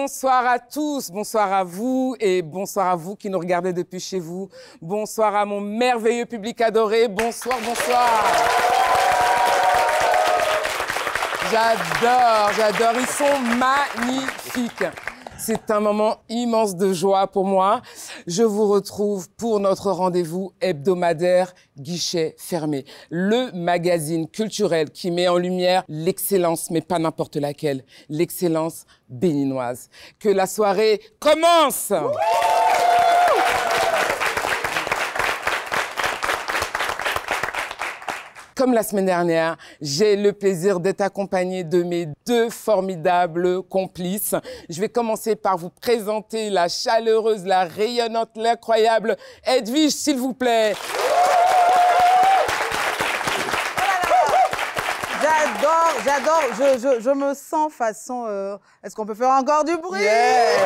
Bonsoir à tous, bonsoir à vous et bonsoir à vous qui nous regardez depuis chez vous. Bonsoir à mon merveilleux public adoré. Bonsoir, bonsoir. J'adore, ils sont magnifiques. C'est un moment immense de joie pour moi. Je vous retrouve pour notre rendez-vous hebdomadaire Guichet Fermé, le magazine culturel qui met en lumière l'excellence, mais pas n'importe laquelle, l'excellence béninoise. Que la soirée commence! Comme la semaine dernière, j'ai le plaisir d'être accompagnée de mes deux formidables complices. Je vais commencer par vous présenter la chaleureuse, la rayonnante, l'incroyable Edwige, s'il vous plaît. J'adore, je me sens façon... Est-ce qu'on peut faire encore du bruit? Yes.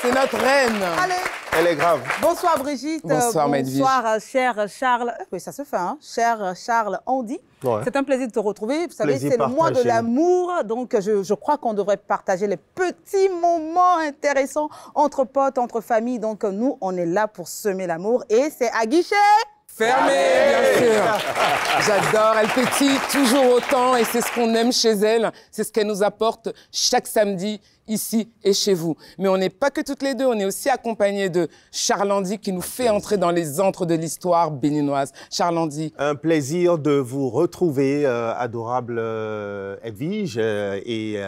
C'est notre reine. Allez. Elle est grave. Bonsoir Brigitte. Bonsoir Edwige. Bonsoir cher Charles. Oui, ça se fait, hein. Cher Charles Andy. Ouais. C'est un plaisir de te retrouver. Vous savez, c'est le mois de l'amour. Donc, je crois qu'on devrait partager les petits moments intéressants entre potes, entre familles. Donc, nous, on est là pour semer l'amour. Et c'est à guichet fermé, bien sûr. J'adore, elle pétille toujours autant et c'est ce qu'on aime chez elle. C'est ce qu'elle nous apporte chaque samedi, ici et chez vous. Mais on n'est pas que toutes les deux, on est aussi accompagnés de Charles Andy qui nous fait entrer dans les antres de l'histoire béninoise. Charles Andy. Un plaisir de vous retrouver, adorable Edwige et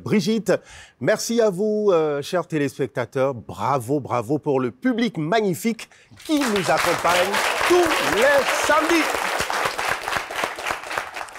Brigitte. Merci à vous, chers téléspectateurs. Bravo, bravo pour le public magnifique qui nous accompagne tous les samedis.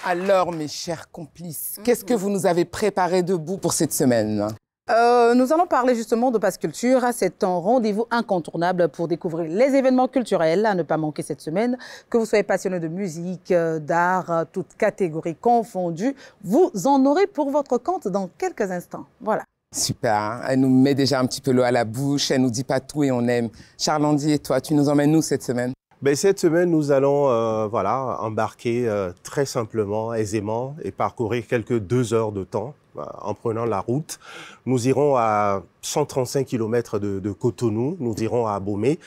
Alors, mes chers complices, qu'est-ce que vous nous avez préparé debout pour cette semaine ? Nous allons parler justement de Pass Culture. C'est un rendez-vous incontournable pour découvrir les événements culturels à ne pas manquer cette semaine. Que vous soyez passionné de musique, d'art, toutes catégories confondues, vous en aurez pour votre compte dans quelques instants. Voilà. Super, elle nous met déjà un petit peu l'eau à la bouche, elle nous dit pas tout et on aime. Charles Andy et toi, tu nous emmènes où cette semaine ? Ben, cette semaine, nous allons embarquer très simplement, aisément et parcourir quelques 2 heures de temps en prenant la route. Nous irons à 135 km de Cotonou, nous irons à Abomey.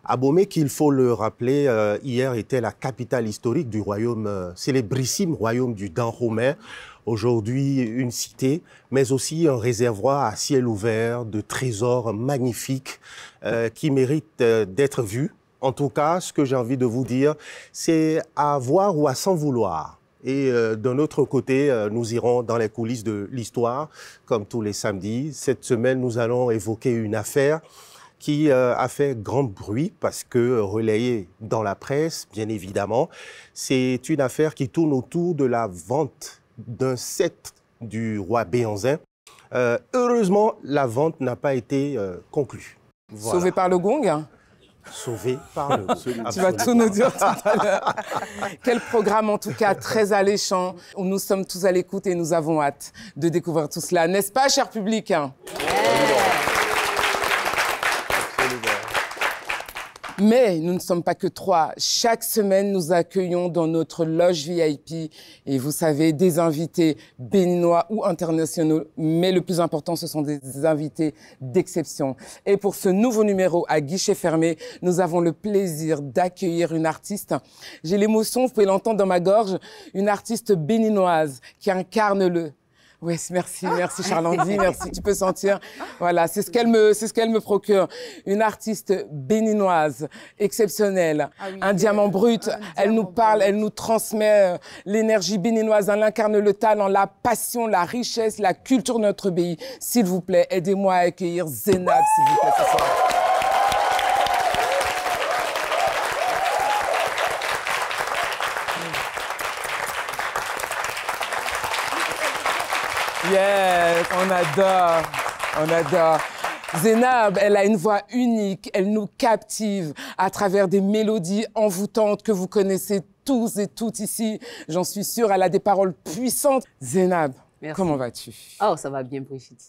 Abomey, qu'il faut le rappeler, hier était la capitale historique du royaume, célébrissime royaume du Dahomey. Aujourd'hui, une cité, mais aussi un réservoir à ciel ouvert de trésors magnifiques qui méritent d'être vus. En tout cas, ce que j'ai envie de vous dire, c'est à voir ou à s'en vouloir. Et d'un autre côté, nous irons dans les coulisses de l'histoire, comme tous les samedis. Cette semaine, nous allons évoquer une affaire qui a fait grand bruit parce que relayée dans la presse, bien évidemment. C'est une affaire qui tourne autour de la vente d'un sceptre du roi Béhanzin. Heureusement, la vente n'a pas été conclue. Voilà. Sauvé par le gong ? Sauvé par le gong. Tu vas tout nous dire tout à l'heure. Quel programme, en tout cas, très alléchant. Nous sommes tous à l'écoute et nous avons hâte de découvrir tout cela. N'est-ce pas, cher public ? Mais nous ne sommes pas que 3. Chaque semaine, nous accueillons dans notre loge VIP, et vous savez, des invités béninois ou internationaux. Mais le plus important, ce sont des invités d'exception. Et pour ce nouveau numéro à guichet fermé, nous avons le plaisir d'accueillir une artiste. J'ai l'émotion, vous pouvez l'entendre dans ma gorge, une artiste béninoise qui incarne le... Oui, merci Charles Andy, merci, tu peux sentir. Voilà, c'est ce qu'elle me procure. Une artiste béninoise, exceptionnelle, un diamant brut. Elle nous parle, elle nous transmet l'énergie béninoise, elle incarne le talent, la passion, la richesse, la culture de notre pays. S'il vous plaît, aidez-moi à accueillir Zénab, s'il vous plaît, ce soir. Yes, on adore. Zénab, elle a une voix unique, elle nous captive à travers des mélodies envoûtantes que vous connaissez tous et toutes ici. J'en suis sûre, elle a des paroles puissantes. Zénab, comment vas-tu? Oh, ça va bien, Brigitte.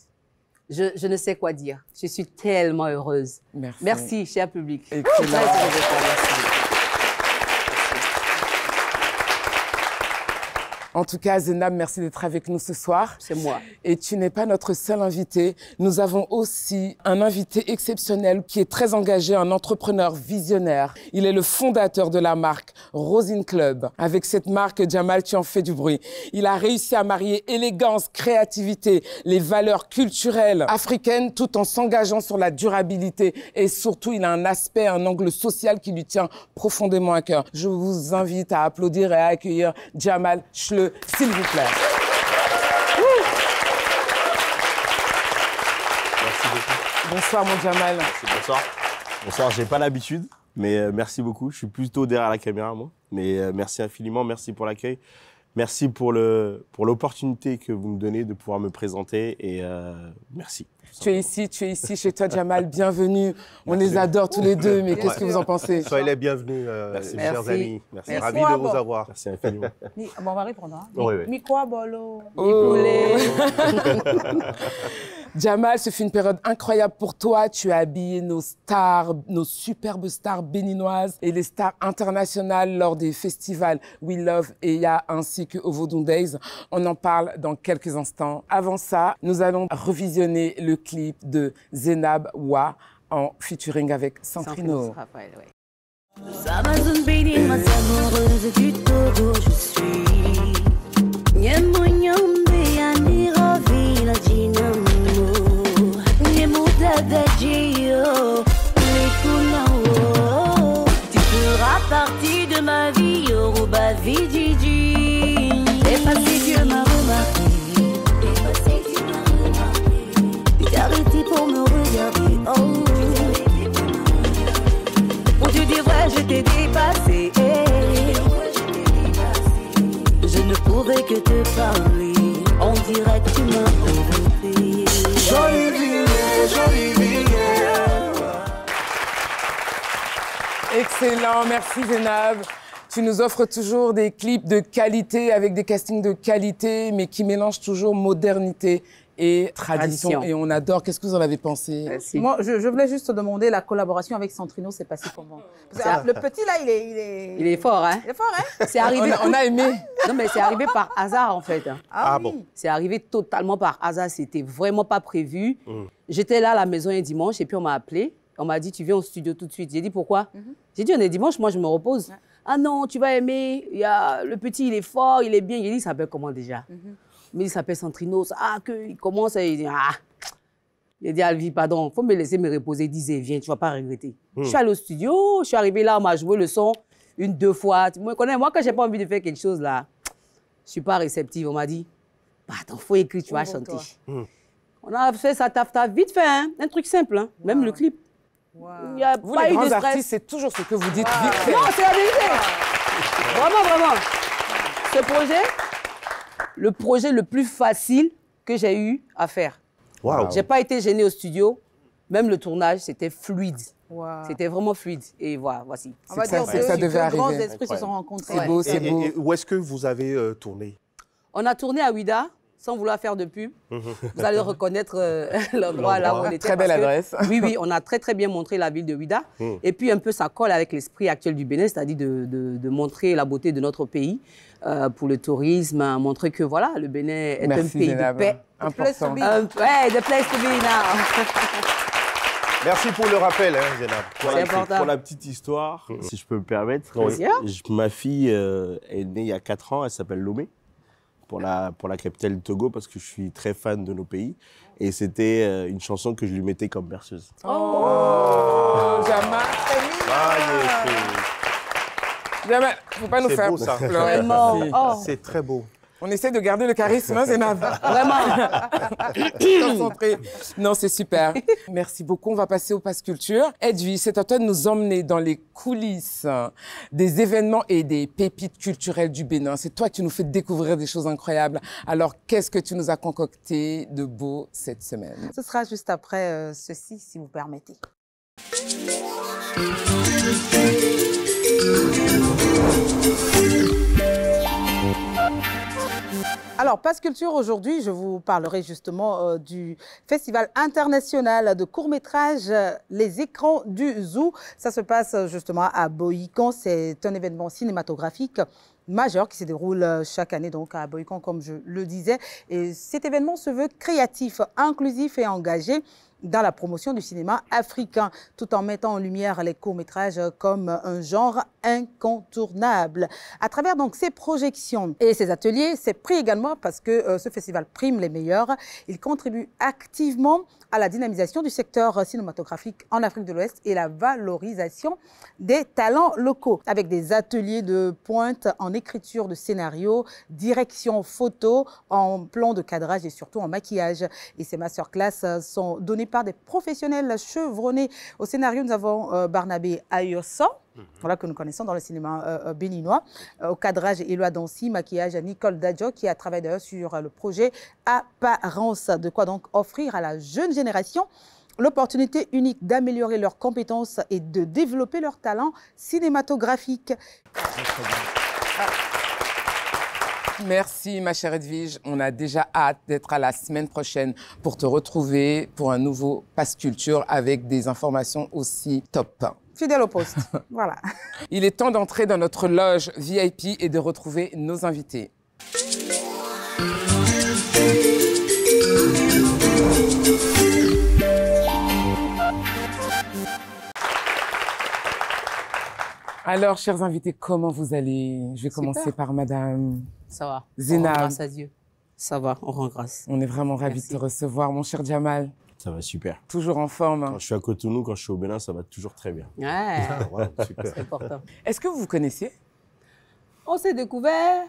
Je ne sais quoi dire. Je suis tellement heureuse. Merci, cher public. Excellent. Merci. En tout cas, Zénab, merci d'être avec nous ce soir. C'est moi. Et tu n'es pas notre seul invité. Nous avons aussi un invité exceptionnel qui est très engagé, un entrepreneur visionnaire. Il est le fondateur de la marque Rosine Club. Avec cette marque, Jamal, tu en fais du bruit. Il a réussi à marier élégance, créativité, les valeurs culturelles africaines tout en s'engageant sur la durabilité. Et surtout, il a un aspect, un angle social qui lui tient profondément à cœur. Je vous invite à applaudir et à accueillir Jamal Schle, s'il vous plaît. Merci beaucoup. Bonsoir, mon Jamal. Merci, bonsoir. Bonsoir, j'ai pas l'habitude, mais merci beaucoup. Je suis plutôt derrière la caméra, moi. Mais merci infiniment, merci pour l'accueil. Merci pour l'opportunité que vous me donnez de pouvoir me présenter et merci. Tu es ici chez toi, Jamal. Bienvenue. On les adore tous les deux, mais qu'est-ce que vous en pensez? Soyez les bienvenus, merci. Chers amis. Merci. Ravi de vous avoir. Merci infiniment. Bon, on va répondre. Hein. Oui. Mikwa Bolo. Oh. Jamal, ce fut une période incroyable pour toi. Tu as habillé nos stars, nos superbes stars béninoises et les stars internationales lors des festivals We Love Eya ainsi que Ovodun Days. On en parle dans quelques instants. Avant ça, nous allons revisionner le clip de Zénab Wa en featuring avec Centrino. Raphaël, ouais. Amazon béninoise amoureuse du Togo, je suis. Nyemo nyombe aniro vila dinamo. Nyemo dada jio, mekunao. Tu feras partie de ma vie, Yoruba Vijiji. Effacé, Dieu m'a remarqué. Effacé, Dieu m'a remarqué. Tu t'es arrêté pour me regarder, oh. Tu dis vrai, je t'ai dépassé. Je ne pouvais que te parler. On dirait que tu m'as inventé. Jolie vie. Excellent, merci Zénab. Tu nous offres toujours des clips de qualité avec des castings de qualité, mais qui mélangent toujours modernité et tradition. Et on adore. Qu'est-ce que vous en avez pensé? Merci. Moi, je voulais juste te demander, la collaboration avec Centrino, c'est passé comment? Le petit, là, il est fort, hein? Il est fort, hein? C'est arrivé... On a aimé. Non, mais c'est arrivé par hasard, en fait. Ah bon? oui. C'est arrivé totalement par hasard. C'était vraiment pas prévu. J'étais là à la maison un dimanche et puis on m'a appelé. On m'a dit, tu viens au studio tout de suite. J'ai dit, pourquoi? J'ai dit, on est dimanche, moi, je me repose. Ah non, tu vas aimer. Le petit, il est fort, il est bien. J'ai dit, il s'appelle comment déjà? Mais il s'appelle Centrino. Ah, qu'il commence, il dit, ah. Il dit, Alvi, pardon, il faut me laisser me reposer. Il disait, viens, tu ne vas pas regretter. Je suis allée au studio, je suis arrivée là, on m'a joué le son 1-2 fois. Tu me connais, moi, quand je n'ai pas envie de faire quelque chose là, je ne suis pas réceptive. On m'a dit, attends, il faut écrire, tu vas chanter. On a fait ça, t'as vite fait, hein? Un truc simple, hein? Même le clip. Il y a Vous, pas les eu de grands stress. artistes, c'est toujours ce que vous dites vite fait. Non, c'est la vérité. Vraiment. Ce projet, le projet le plus facile que j'ai eu à faire. Wow. J'ai pas été gênée au studio. Même le tournage, c'était fluide. Wow. C'était vraiment fluide. Et voilà, voici. On va ça, dire c'est que ça devait deux grands arriver. esprits se sont rencontrés. C'est beau, c'est beau. Et où est-ce que vous avez tourné? On a tourné à Ouida, sans vouloir faire de pub. Vous allez reconnaître l'endroit là où on était. Très belle adresse. Oui, on a très bien montré la ville de Ouida. Et puis un peu, ça colle avec l'esprit actuel du Bénin, c'est-à-dire de montrer la beauté de notre pays pour le tourisme, montrer que voilà, le Bénin est un pays Zénab. de paix. Important. Ouais, the place to be now. Merci pour le rappel, hein, Zénab. C'est important. Pour la petite histoire, si je peux me permettre, ma fille est née il y a 4 ans, elle s'appelle Lomé, pour la capitale du Togo, parce que je suis très fan de nos pays. Et c'était une chanson que je lui mettais comme berceuse. Oh, Jamal, Jamal, faut pas nous C'est faire beau, ça. pleurer. Vraiment. Oh. C'est très beau. On essaie de garder le charisme, hein, Zénab. Vraiment. Concentré. Non, c'est super. Merci beaucoup. On va passer au Pass Culture. Edwy, c'est à toi de nous emmener dans les coulisses des événements et des pépites culturelles du Bénin. C'est toi qui nous fais découvrir des choses incroyables. Alors, qu'est-ce que tu nous as concocté de beau cette semaine? Ce sera juste après ceci, si vous permettez. Alors, Pass Culture, aujourd'hui, je vous parlerai justement du Festival international de court-métrage Les Écrans du Zoo. Ça se passe justement à Boïkan. C'est un événement cinématographique majeur qui se déroule chaque année donc à Bohican, comme je le disais. Et cet événement se veut créatif, inclusif et engagé dans la promotion du cinéma africain, tout en mettant en lumière les courts-métrages comme un genre incontournable. À travers donc ces projections et ces ateliers, c'est pris également parce que ce festival prime les meilleurs. Il contribue activement à la dynamisation du secteur cinématographique en Afrique de l'Ouest et la valorisation des talents locaux, avec des ateliers de pointe en écriture de scénario, direction photo, en plan de cadrage et surtout en maquillage. Et ces masterclass sont donnés par des professionnels chevronnés. Au scénario, nous avons Barnabé Ayosso, voilà, que nous connaissons dans le cinéma béninois. Au cadrage, Éloi Dancy, maquillage, Nicole Dadjo, qui a travaillé d'ailleurs sur le projet Apparence. De quoi donc offrir à la jeune génération l'opportunité unique d'améliorer leurs compétences et de développer leurs talents cinématographiques. Merci ma chère Edwige, on a déjà hâte d'être à la semaine prochaine pour te retrouver pour un nouveau Pass Culture avec des informations aussi top. Fidèle au poste, voilà. Il est temps d'entrer dans notre loge VIP et de retrouver nos invités. Alors, chers invités, comment vous allez? Je vais commencer par Madame Ça va. Zénab. Grâce à Dieu. Ça va, on rend grâce. On est vraiment ravis de te recevoir, mon cher Jamal. Ça va super. Toujours en forme. Quand je suis à Cotonou, quand je suis au Bénin, ça va toujours très bien. Ouais, Ouais, super. c'est important. Est-ce que vous vous connaissiez? On s'est découvert.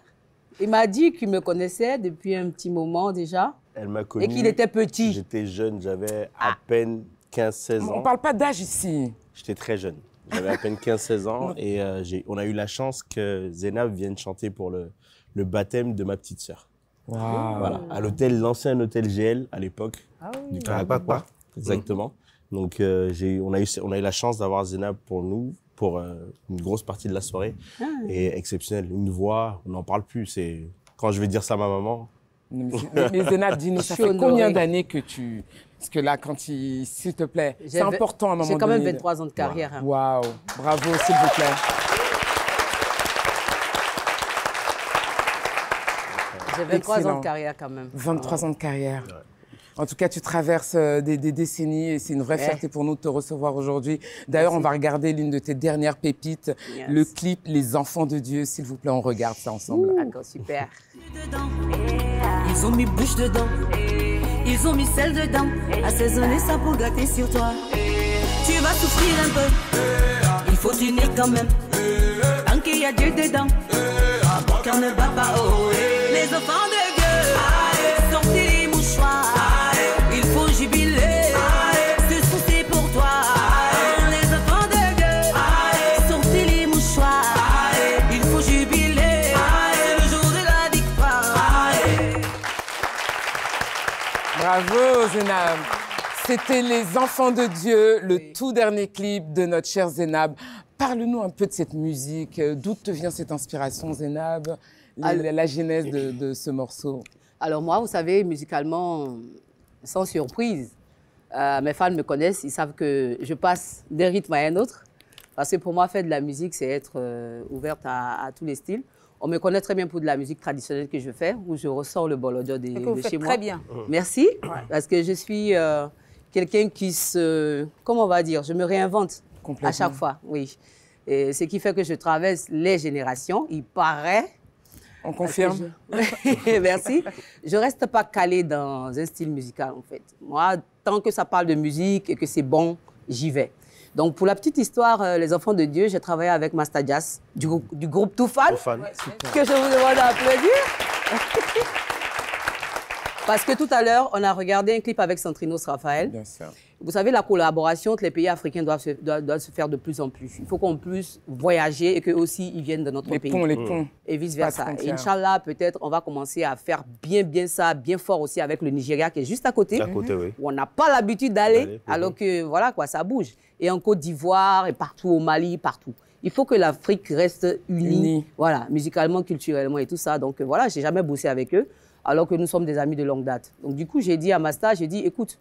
Il m'a dit qu'il me connaissait depuis un petit moment déjà. Elle m'a connu. Et qu'il était petit. J'étais jeune, j'avais à peine 15-16 ans. On ne parle pas d'âge ici. J'étais très jeune. J'avais à peine 15-16 ans et on a eu la chance que Zénab vienne chanter pour le baptême de ma petite sœur. Wow. Voilà, à l'hôtel, l'ancien hôtel GL à l'époque. Ah oui. Du Carapacoa. Exactement. Donc on a eu la chance d'avoir Zénab pour nous, pour une grosse partie de la soirée. Et exceptionnel, une voix, on n'en parle plus. C'est quand je vais dire ça à ma maman. Mais Zénab, dis-nous, ça fait combien d'années que tu... Parce que là, s'il te plaît, c'est important à un moment donné. J'ai quand même 23 ans de carrière. Hein. Waouh, bravo, s'il vous plaît. J'ai 23 Excellent. ans de carrière quand même. 23 ans de carrière. En tout cas, tu traverses des décennies et c'est une vraie fierté pour nous de te recevoir aujourd'hui. D'ailleurs, on va regarder l'une de tes dernières pépites, le clip Les Enfants de Dieu. S'il vous plaît, on regarde ça ensemble. D'accord, super. Ils ont mis bouche dedans, ils ont mis sel dedans, assaisonner ça pour gâter sur toi. Tu vas souffrir un peu, il faut tenir quand même, tant qu'il y a Dieu dedans, car ne bat pas haut. Les enfants de Dieu, sortez les mouchoirs, il faut jubiler, ce son c'est pour toi. Les enfants de Dieu, sortez les mouchoirs, il faut jubiler, c'est le jour de la victoire. Bravo, Zénab. C'était Les Enfants de Dieu, le tout dernier clip de notre chère Zénab. Parle-nous un peu de cette musique. D'où te vient cette inspiration, Zénab? La genèse de ce morceau. Alors moi, vous savez, musicalement, sans surprise, mes fans me connaissent, ils savent que je passe d'un rythme à un autre. Parce que pour moi, faire de la musique, c'est être ouverte à tous les styles. On me connaît très bien pour de la musique traditionnelle que je fais, où je ressors le bolodio de chez moi. Très bien. Merci, parce que je suis quelqu'un qui comment on va dire, je me réinvente à chaque fois, oui. Et ce qui fait que je traverse les générations, il paraît. On confirme. Merci. Je ne reste pas calée dans un style musical, en fait. Moi, tant que ça parle de musique et que c'est bon, j'y vais. Donc, pour la petite histoire, Les Enfants de Dieu, j'ai travaillé avec Master Jazz du groupe Toufan, que je vous demande d'applaudir. Parce que tout à l'heure, on a regardé un clip avec Santrinos Raphaël. Bien sûr. Vous savez, la collaboration entre les pays africains doit se faire de plus en plus. Il faut qu'on puisse voyager et qu'eux aussi, ils viennent de notre pays. Les ponts. Et vice-versa. Et Inch'Allah, peut-être, on va commencer à faire bien ça, bien fort aussi avec le Nigeria qui est juste à côté. À côté, oui. Où on n'a pas l'habitude d'aller, alors que, voilà, quoi, ça bouge. Et en Côte d'Ivoire, et partout au Mali, partout. Il faut que l'Afrique reste unie. Voilà, musicalement, culturellement et tout ça. Donc, voilà, je n'ai jamais bossé avec eux, alors que nous sommes des amis de longue date. Donc, du coup, j'ai dit à Masta, écoute,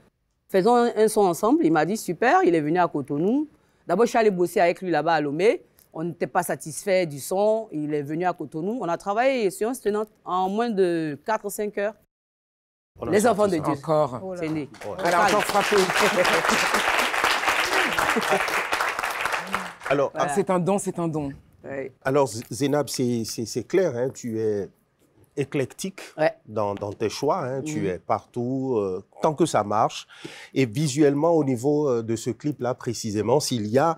faisons un son ensemble. Il m'a dit, super, il est venu à Cotonou. D'abord, je suis allée bosser avec lui là-bas à Lomé. On n'était pas satisfait du son. Il est venu à Cotonou. On a travaillé séance tenante en moins de 4 ou 5 heures. Les enfants de Dieu. Encore. Oh là C'est là. né. Elle a encore frappé. Alors, Ah, c'est un don, c'est un don. Ouais. alors Zénab, c'est clair, hein, tu es éclectique Ouais. dans tes choix, hein, tu es partout, tant que ça marche. Et visuellement, au niveau de ce clip-là, précisément, s'il y a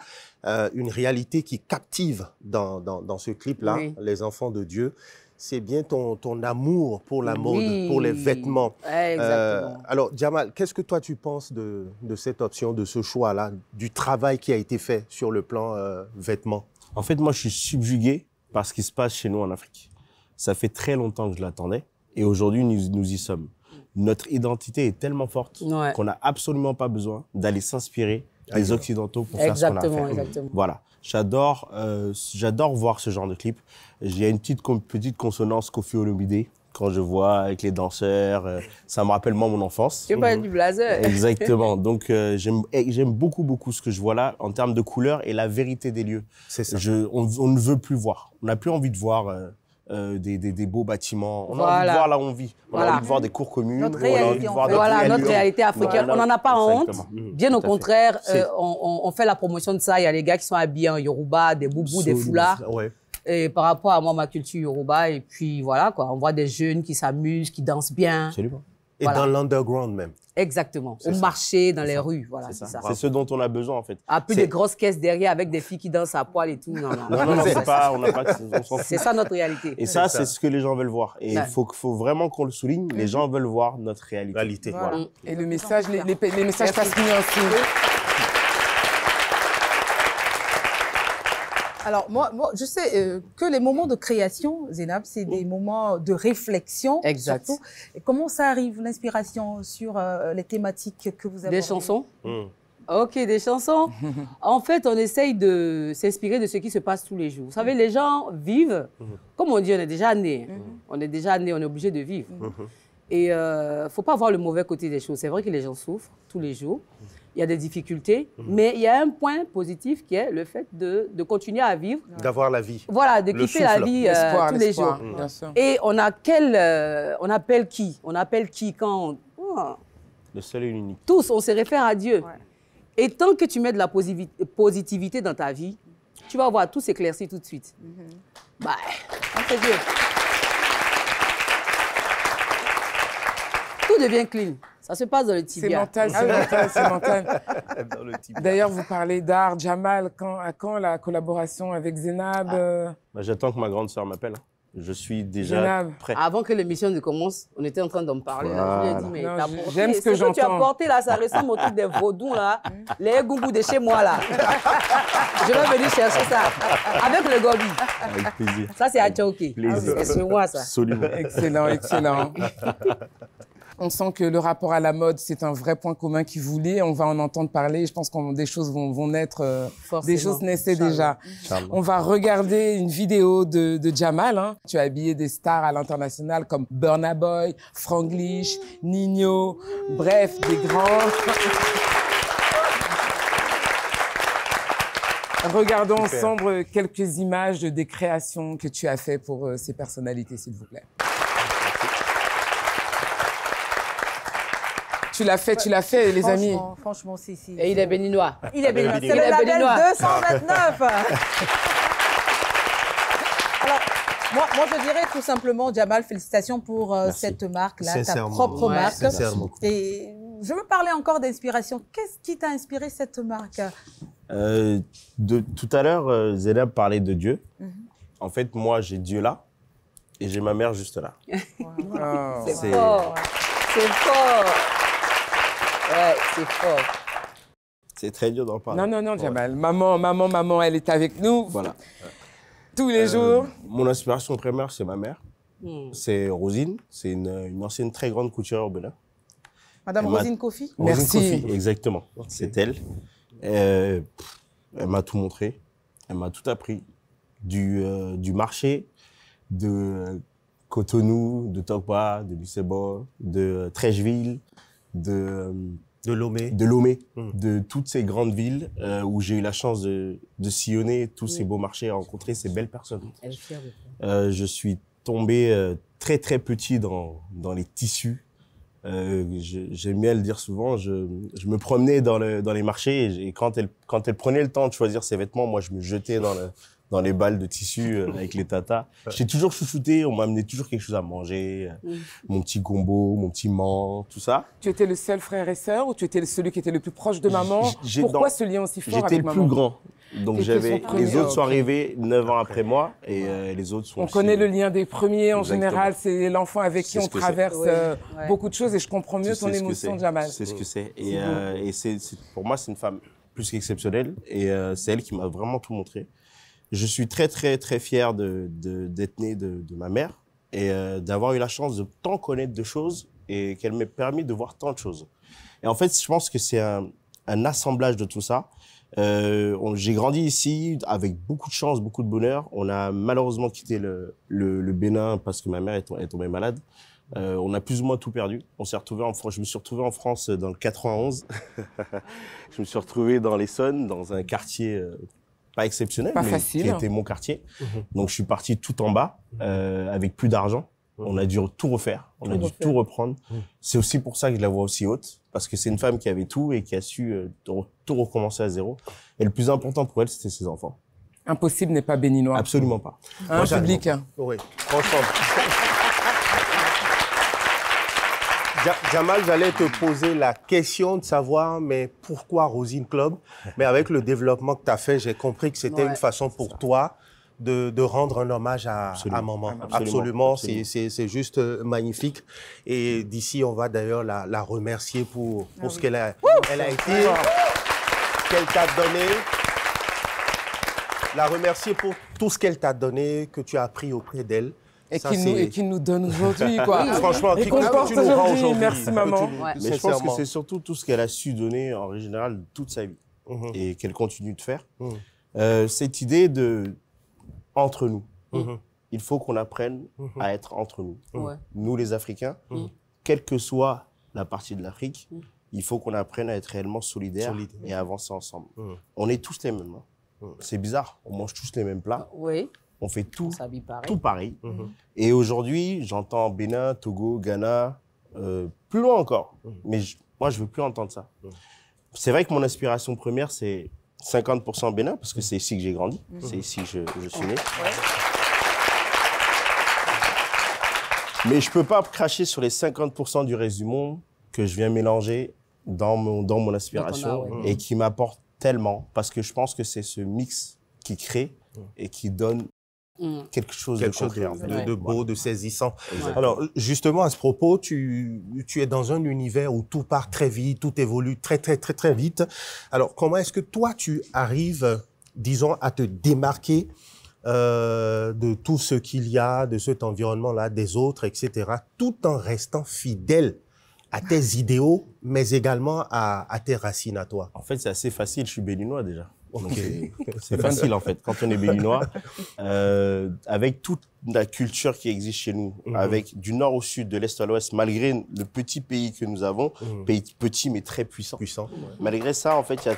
une réalité qui captive dans ce clip-là, Oui. Les enfants de Dieu, c'est bien ton amour pour la mode, Oui. pour les vêtements. Ouais, exactement. Alors, Jamal, qu'est-ce que toi, tu penses de cette option, de ce choix-là, du travail qui a été fait sur le plan vêtements? En fait, moi, je suis subjugué par ce qui se passe chez nous en Afrique. Ça fait très longtemps que je l'attendais et aujourd'hui, nous y sommes. Notre identité est tellement forte Ouais. qu'on n'a absolument pas besoin d'aller s'inspirer des Occidentaux pour faire ce qu'on a à Exactement, faire. exactement. Voilà. J'adore voir ce genre de clip. Il y a une petite consonance Koffi Olomide quand je vois avec les danseurs. Ça me rappelle moi mon enfance. Tu veux parler du blazer? Exactement. Donc, j'aime beaucoup ce que je vois là en termes de couleurs et la vérité des lieux. C'est ça. On ne veut plus voir. On n'a plus envie de voir des beaux bâtiments. On a envie Voilà. de voir là où on vit. On Voilà. a envie de voir des cours communes. Notre on a envie réalité, de en voir fait. Voilà, réelle notre vie. réalité africaine. Voilà. On n'en a pas honte. Exactement. Bien au Tout à fait. contraire, C'est- on fait la promotion de ça. Il y a les gars qui sont habillés en Yoruba, des boubous, des foulards. Ouais. Et par rapport à moi, ma culture Yoruba. Et puis voilà, quoi. On voit des jeunes qui s'amusent, qui dansent bien. Absolument. Et Voilà. dans l'underground même. Exactement. C'est Au ça. marché, dans les rues. Voilà, C'est c'est ça. ça. C'est ce dont on a besoin en fait. Ah, plus C'est- des grosses caisses derrière avec des filles qui dansent à poil et tout. Non, non. Non, c'est pas, on n'a pas, on s'en fout. C'est ça notre réalité. Et ça, C'est ça. c'est ce que les gens veulent voir. Et il Ouais. faut vraiment qu'on le souligne. Les gens veulent voir notre réalité. Réalité. Voilà. Et le message, les messages passent mieux ainsi. Alors, moi, je sais que les moments de création, Zénab, c'est des moments de réflexion. Exact. Surtout. Et comment ça arrive, l'inspiration sur les thématiques que vous avez Des chansons? Mm. Ok, des chansons. En fait, on essaye de s'inspirer de ce qui se passe tous les jours. Vous savez, les gens vivent, comme on dit, on est déjà né. On est déjà né, on est obligé de vivre. Et faut pas voir le mauvais côté des choses. C'est vrai que les gens souffrent tous les jours. Il y a des difficultés, mais il y a un point positif qui est le fait de continuer à vivre. D'avoir la vie. Voilà, de Le kiffer la souffle. vie L'espoir, tous les l'espoir, jours. bien sûr. Et on appelle qui? On appelle qui quand Le seul et l'unique. tous, on se réfère à Dieu. Ouais. Et tant que tu mets de la positivité dans ta vie, tu vas voir tout s'éclaircir tout de suite. Bah, c'est Dieu. Tout devient clean. Ça se passe dans le C'est tibia. mental, c'est mental, c'est mental. Dans le type. D'ailleurs, vous parlez d'art. Jamal, à quand la collaboration avec Zénab Bah, j'attends que ma grande sœur m'appelle. Je suis déjà Zénab. prêt. Avant que l'émission ne commence, on était en train d'en parler. Là. Je lui ai dit, mais Non, t'as je- porté- j'aime ce que tu as j'entends. porté là, ça ressemble au truc des vaudous là, les gougous de chez moi là. Je vais venir chercher ça avec le gobi. Avec plaisir. Ça c'est à Tchaouké. Plaisir. C'est chez moi ça. Absolument. Excellent, excellent. On sent que le rapport à la mode, c'est un vrai point commun qui vous lie. On va en entendre parler. Je pense que des choses vont naître. Forcément. Des choses naissaient déjà. Inch'Allah. On va regarder une vidéo de Jamal. Hein. Tu as habillé des stars à l'international comme Burna Boy, Franglish, Nino, bref, des grands. Regardons Super. ensemble quelques images des créations que tu as fait pour ces personnalités, s'il vous plaît. Tu l'as fait, les amis. Franchement, si. Et il est béninois. Il est béninois. béninois. C'est Il le est label béninois. 229. Alors, moi, je dirais tout simplement, Jamal, félicitations pour cette marque-là, ta Sincèrement. propre Ouais. marque. Sincèrement. Et je veux parler encore d'inspiration. Qu'est-ce qui t'a inspiré cette marque? Tout à l'heure, Zénab parlait de Dieu. En fait, moi, j'ai Dieu là et j'ai ma mère juste là. Oh. C'est fort. C'est fort. Ouais, c'est fort. C'est très dur d'en parler. Non, Jamal. Maman, elle est avec nous. Voilà. Tous les jours. Mon inspiration première, c'est ma mère. Hmm. C'est Rosine. C'est une ancienne très grande couturière au Bénin. Madame Elle m'a- Rosine Kofi? Merci. Rosine Kofi, exactement. C'est elle. Elle m'a tout montré. Elle m'a tout appris. Du marché, de Cotonou, de Tokpa, de Bucebo, de Trècheville, de De Lomé. De Lomé, de toutes ces grandes villes où j'ai eu la chance de sillonner tous ces beaux marchés et rencontrer ces belles personnes. Elle est fière de toi. Je suis tombé très très petit dans les tissus. J'aime bien le dire souvent, je me promenais dans les marchés et quand elle prenait le temps de choisir ses vêtements, moi je me jetais dans les balles de tissu avec les tatas. J'étais toujours chouchouté, on m'amenait toujours quelque chose à manger, mon petit gombo, mon petit mant, tout ça. Tu étais le seul frère et sœur ou tu étais celui qui était le plus proche de maman? Pourquoi ce lien aussi fort avec maman? J'étais le plus grand. Donc les autres sont arrivés 9 ans après moi et les autres sont On aussi, connaît le lien des premiers en général, c'est l'enfant avec qui on traverse beaucoup de choses et je comprends mieux ton émotion, Jamal. C'est ce que c'est. Et pour moi, c'est une femme plus qu'exceptionnelle et c'est elle qui m'a vraiment tout montré. Je suis très, très, très fier d'être né de ma mère et d'avoir eu la chance de tant connaître de choses et qu'elle m'ait permis de voir tant de choses. Et en fait, je pense que c'est un assemblage de tout ça. J'ai grandi ici avec beaucoup de chance, beaucoup de bonheur. On a malheureusement quitté le Bénin parce que ma mère est tombée malade. On a plus ou moins tout perdu. Je me suis retrouvé en France dans le 91. Je me suis retrouvé dans l'Essonne, dans un quartier pas exceptionnel, mais qui était mon quartier. Donc je suis parti tout en bas avec plus d'argent. On a dû tout refaire, on a dû tout reprendre. C'est aussi pour ça que je la vois aussi haute, parce que c'est une femme qui avait tout et qui a su tout recommencer à zéro. Et le plus important pour elle, c'était ses enfants. Impossible n'est pas béninois. Absolument pas. Un public. Oui, franchement. Jamal, j'allais te poser la question de savoir, mais pourquoi Rosine Club? Mais avec le développement que tu as fait, j'ai compris que c'était une façon pour toi de rendre un hommage à maman. Absolument. C'est juste magnifique. Et d'ici, on va d'ailleurs la remercier pour ce qu'elle a été, qu'elle t'a donné. La remercier pour tout ce qu'elle t'a donné, que tu as appris auprès d'elle. Et qui nous donne aujourd'hui, quoi. Franchement, qui nous rend aujourd'hui. Merci, maman. Mais je pense que c'est surtout tout ce qu'elle a su donner, en général, toute sa vie. Et qu'elle continue de faire. Cette idée entre nous. Il faut qu'on apprenne à être entre nous. Nous, les Africains, quelle que soit la partie de l'Afrique, il faut qu'on apprenne à être réellement solidaires et à avancer ensemble. On est tous les mêmes. C'est bizarre, on mange tous les mêmes plats. On fait tout pareil. Et aujourd'hui, j'entends Bénin, Togo, Ghana, plus loin encore. Mais moi, je veux plus entendre ça. C'est vrai que mon aspiration première, c'est 50% Bénin, parce que c'est ici que j'ai grandi. C'est ici que je suis né. Mais je peux pas cracher sur les 50% du reste du monde que je viens mélanger dans mon aspiration et qui m'apporte tellement, parce que je pense que c'est ce mix qui crée et qui donne quelque chose de beau, de saisissant. Exactement. Alors, justement, à ce propos, tu es dans un univers où tout part très vite, tout évolue très, très, très, très vite. Alors, comment est-ce que toi, tu arrives, disons, à te démarquer de tout ce qu'il y a, de cet environnement-là, des autres, etc., tout en restant fidèle à tes idéaux, mais également à tes racines à toi? En fait, c'est assez facile, je suis béninois déjà. C'est facile en fait, quand on est béninois, avec toute la culture qui existe chez nous, avec du nord au sud, de l'est à l'ouest, malgré le petit pays que nous avons, pays petit mais très puissant. Malgré ça, en fait, il y a...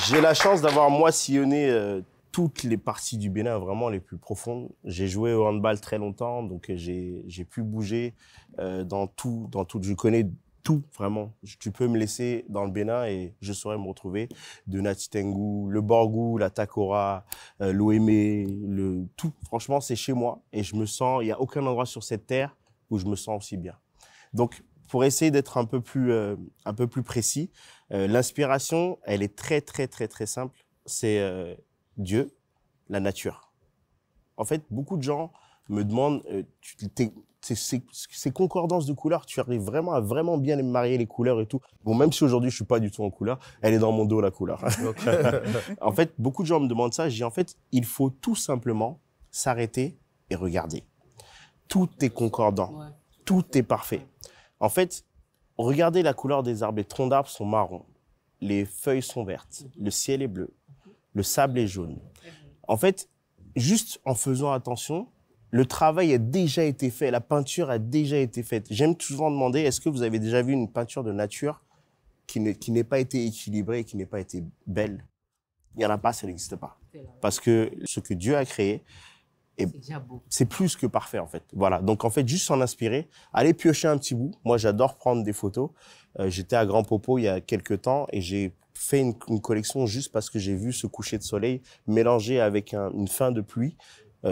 J'ai la chance d'avoir moi sillonné toutes les parties du Bénin, vraiment les plus profondes. J'ai joué au handball très longtemps, donc j'ai pu bouger dans tout. Je connais tout, vraiment. Tu peux me laisser dans le Bénin et je saurais me retrouver. De Nati Tengu, le Borgou, la Takora, l'Oémé, tout. Franchement, c'est chez moi et je me sens, il n'y a aucun endroit sur cette terre où je me sens aussi bien. Donc, pour essayer d'être un peu plus précis, l'inspiration, elle est très, très, très, très simple. C'est Dieu, la nature. En fait, beaucoup de gens me demandent, ces concordances de couleurs, tu arrives vraiment à vraiment bien marier les couleurs et tout. Bon, même si aujourd'hui je suis pas du tout en couleur, elle est dans mon dos la couleur. En fait, beaucoup de gens me demandent ça. Je dis en fait, il faut tout simplement s'arrêter et regarder. Tout est concordant, tout est parfait. En fait, regardez la couleur des arbres. Les troncs d'arbres sont marrons, les feuilles sont vertes, le ciel est bleu, le sable est jaune. En fait, juste en faisant attention, le travail a déjà été fait, la peinture a déjà été faite. J'aime souvent demander, est-ce que vous avez déjà vu une peinture de nature qui n'ait pas été équilibrée, qui n'ait pas été belle? Il n'y en a pas, ça n'existe pas. Parce que ce que Dieu a créé, c'est plus que parfait, en fait. Voilà. Donc, en fait, juste s'en inspirer, aller piocher un petit bout. Moi, j'adore prendre des photos. J'étais à Grand Popo il y a quelques temps et j'ai fait une collection juste parce que j'ai vu ce coucher de soleil mélangé avec une fin de pluie.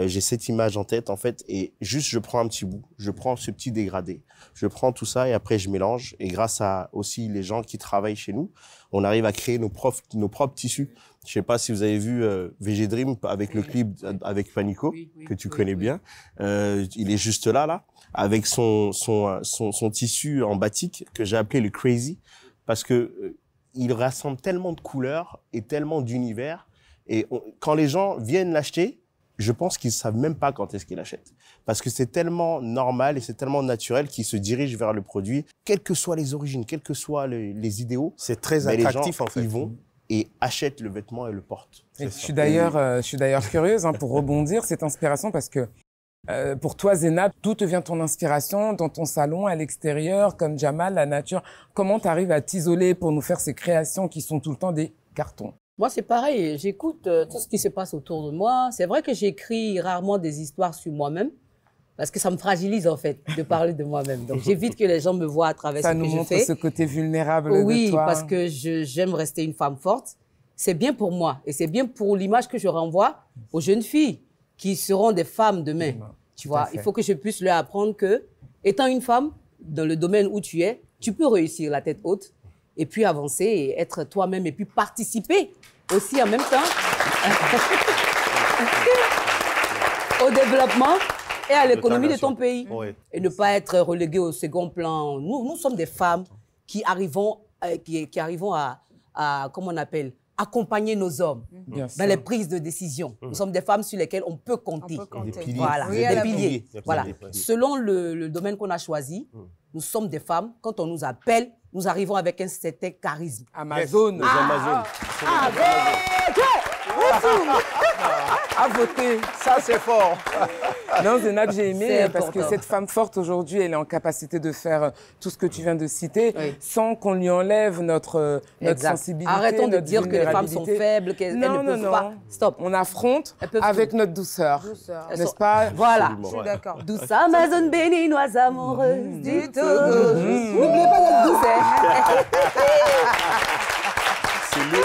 J'ai cette image en tête, en fait, et juste, je prends un petit bout. Je prends ce petit dégradé. Je prends tout ça et après, je mélange. Et grâce à aussi les gens qui travaillent chez nous, on arrive à créer nos propres tissus. Je sais pas si vous avez vu VG Dream avec le clip avec Panico, que tu connais bien. Il est juste là, avec son tissu en batik que j'ai appelé le Crazy, parce que il rassemble tellement de couleurs et tellement d'univers. Et quand les gens viennent l'acheter, je pense qu'ils savent même pas quand est-ce qu'ils l'achètent. Parce que c'est tellement normal et c'est tellement naturel qu'ils se dirigent vers le produit, quelles que soient les origines, quels que soient les idéaux. C'est très attractif, en fait. Ils vont et achètent le vêtement et le portent. Je suis d'ailleurs curieuse pour rebondir cette inspiration parce que pour toi, Zénab, d'où te vient ton inspiration dans ton salon, à l'extérieur, comme Jamal, la nature? Comment tu arrives à t'isoler pour nous faire ces créations qui sont tout le temps des cartons? Moi, c'est pareil. J'écoute tout ce qui se passe autour de moi. C'est vrai que j'écris rarement des histoires sur moi-même parce que ça me fragilise, en fait, de parler de moi-même. Donc, j'évite que les gens me voient à travers ce que je fais. Ça nous montre ce côté vulnérable de toi. Oui, parce que j'aime rester une femme forte. C'est bien pour moi et c'est bien pour l'image que je renvoie aux jeunes filles qui seront des femmes demain. Tu vois, il faut que je puisse leur apprendre que, étant une femme, dans le domaine où tu es, tu peux réussir la tête haute et puis avancer et être toi-même et puis participer aussi en même temps au développement et à l'économie de ton pays. Oui. Et ne pas être relégué au second plan. Nous sommes des femmes qui arrivons à comment on appelle, accompagner nos hommes dans les prises de décision. Nous sommes des femmes sur lesquelles on peut compter. Des piliers. Voilà, Oui, des piliers. Voilà. Des piliers. Selon le domaine qu'on a choisi, nous sommes des femmes. Quand on nous appelle, nous arrivons avec un certain charisme. Amazon. Les Amazones. À voter. Ça, c'est fort. Non, Zénab, j'ai aimé C'est parce que important. cette femme forte aujourd'hui, elle est en capacité de faire tout ce que tu viens de citer sans qu'on lui enlève notre sensibilité. Arrêtons de notre dire que les femmes sont vulnérabilité. faibles, qu'elles ne peuvent pas. Stop. On affronte Elles peuvent avec tout. notre douceur. Elles N'est-ce pas? Voilà. Absolument. Je suis d'accord. Douce Amazone béninoise amoureuse du Togo. N'oubliez pas d'être douce, hein. C'est lui.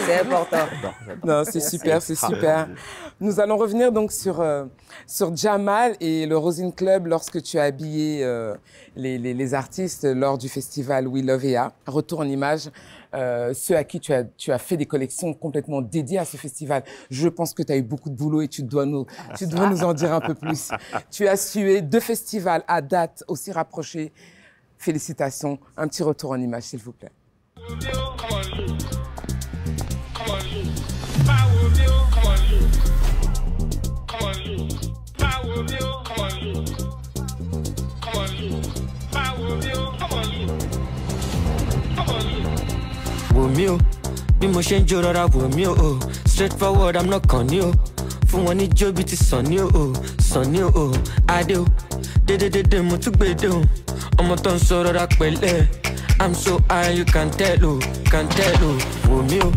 C'est important. Non, c'est super, c'est super. Nous allons revenir donc sur Jamal et le Rosine Club lorsque tu as habillé les artistes lors du festival We Love Ea. Retour en image, ceux à qui tu as fait des collections complètement dédiées à ce festival. Je pense que tu as eu beaucoup de boulot et tu dois nous en dire un peu plus. Tu as sué 2 festivals à date aussi rapprochées. Félicitations. Un petit retour en image, s'il vous plaît. Womio, bí mo ṣe ń jó rọra womio o, straightforward I'm not corny o, fún wọn ní jó bí ti Sunny o, Sunny o, adé o, dédédédé mo tún gbèdé o, ọmọ tó ń sọ rọra pẹ̀lẹ́, I'm so high you can tell o, womio,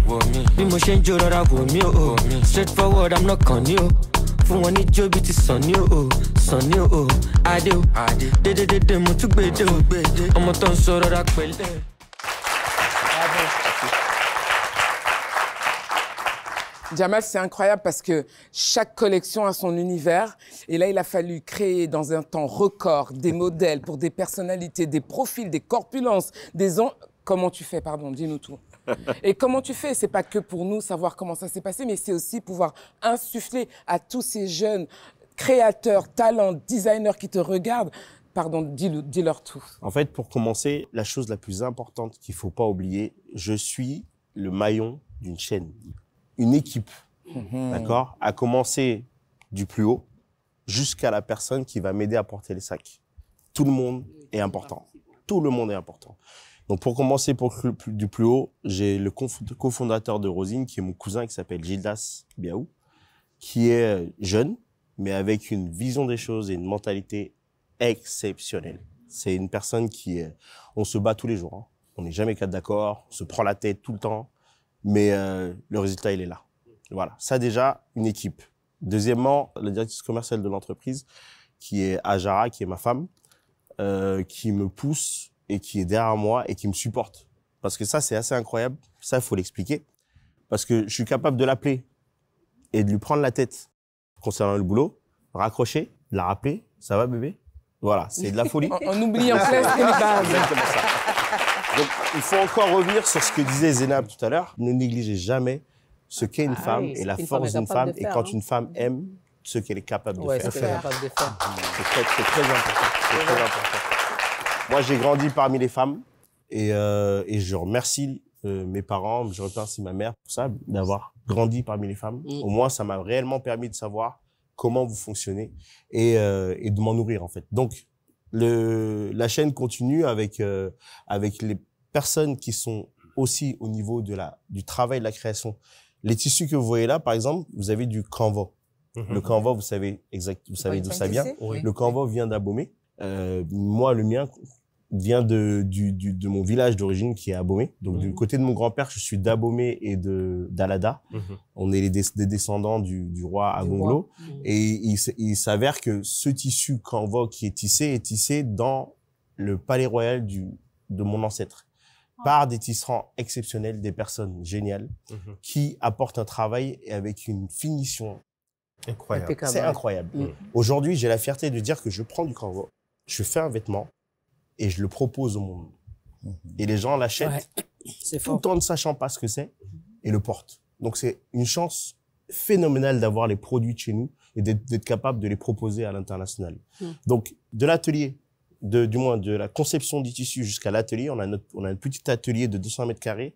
bí mo ṣe ń jó rọra womio o, straightforward I'm not corny o, fún wọn ní jó bí ti Sunny o, Sunny o, adé o, dédédédé mo tún gbèdé o, ọmọ tó ń sọ rọra pẹ̀lẹ́. Jamal, c'est incroyable parce que chaque collection a son univers. Et là, il a fallu créer dans un temps record des modèles pour des personnalités, des profils, des corpulences, Comment tu fais, pardon, dis-nous tout. Et comment tu fais? C'est pas que pour nous savoir comment ça s'est passé, mais c'est aussi pouvoir insuffler à tous ces jeunes créateurs, talents, designers qui te regardent. Pardon, dis-leur tout. En fait, pour commencer, la chose la plus importante qu'il faut pas oublier, je suis le maillon d'une chaîne. Une équipe, d'accord, à commencer du plus haut jusqu'à la personne qui va m'aider à porter les sacs. Tout le monde est important. Tout le monde est important. Donc, pour commencer du plus haut, j'ai le cofondateur de Rosine, qui est mon cousin, qui s'appelle Gildas Biaou, qui est jeune, mais avec une vision des choses et une mentalité exceptionnelle. C'est une personne qui... on se bat tous les jours. Hein. On n'est jamais d'accord, on se prend la tête tout le temps, mais le résultat, il est là. Voilà, ça déjà, une équipe. Deuxièmement, la directrice commerciale de l'entreprise, qui est Ajara, qui est ma femme, qui me pousse et qui est derrière moi et qui me supporte. Parce que ça, c'est assez incroyable. Ça, il faut l'expliquer. Parce que je suis capable de l'appeler et de lui prendre la tête concernant le boulot, raccrocher, la rappeler. Ça va, bébé? Voilà, c'est de la folie. On oublie en fait les bases. Exactement ça. Donc, il faut encore revenir sur ce que disait Zénab tout à l'heure. Ne négligez jamais ce qu'est une femme et la force d'une femme. Et quand une femme aime ce qu'elle est capable de faire. C'est très important. C'est très important. Moi, j'ai grandi parmi les femmes et je remercie mes parents, je remercie ma mère pour ça, d'avoir grandi parmi les femmes. Au moins, ça m'a réellement permis de savoir comment vous fonctionnez et de m'en nourrir, en fait. Donc, la chaîne continue avec les personnes qui sont aussi au niveau du travail de la création. Les tissus que vous voyez là, par exemple, vous avez du Canva. Le Canva, vous savez d'où ça vient. Oui. Le Canva vient d'Abomey. Moi, le mien vient de mon village d'origine qui est Abomey. Donc, du côté de mon grand-père, je suis d'Abomey et d'Alada. On est des descendants du roi Agonglo. Et il s'avère que ce tissu Canva qui est tissé dans le palais royal de mon ancêtre. Par des tisserands exceptionnels, des personnes géniales qui apportent un travail avec une finition incroyable. C'est incroyable. Aujourd'hui, j'ai la fierté de dire que je prends du Canva, je fais un vêtement et je le propose au monde. Et les gens l'achètent tout en ne sachant pas ce que c'est et le portent. Donc, c'est une chance phénoménale d'avoir les produits de chez nous et d'être capable de les proposer à l'international. Donc, de l'atelier, du moins de la conception du tissu jusqu'à l'atelier, on a un petit atelier de 200 mètres carrés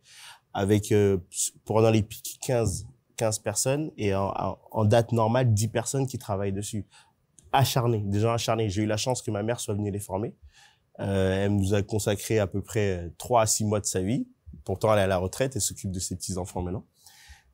avec, pendant les pics, 15 personnes et en date normale, 10 personnes qui travaillent dessus. Des gens acharnés. J'ai eu la chance que ma mère soit venue les former. Elle nous a consacré à peu près 3 à 6 mois de sa vie. Pourtant, elle est à la retraite et s'occupe de ses petits-enfants maintenant.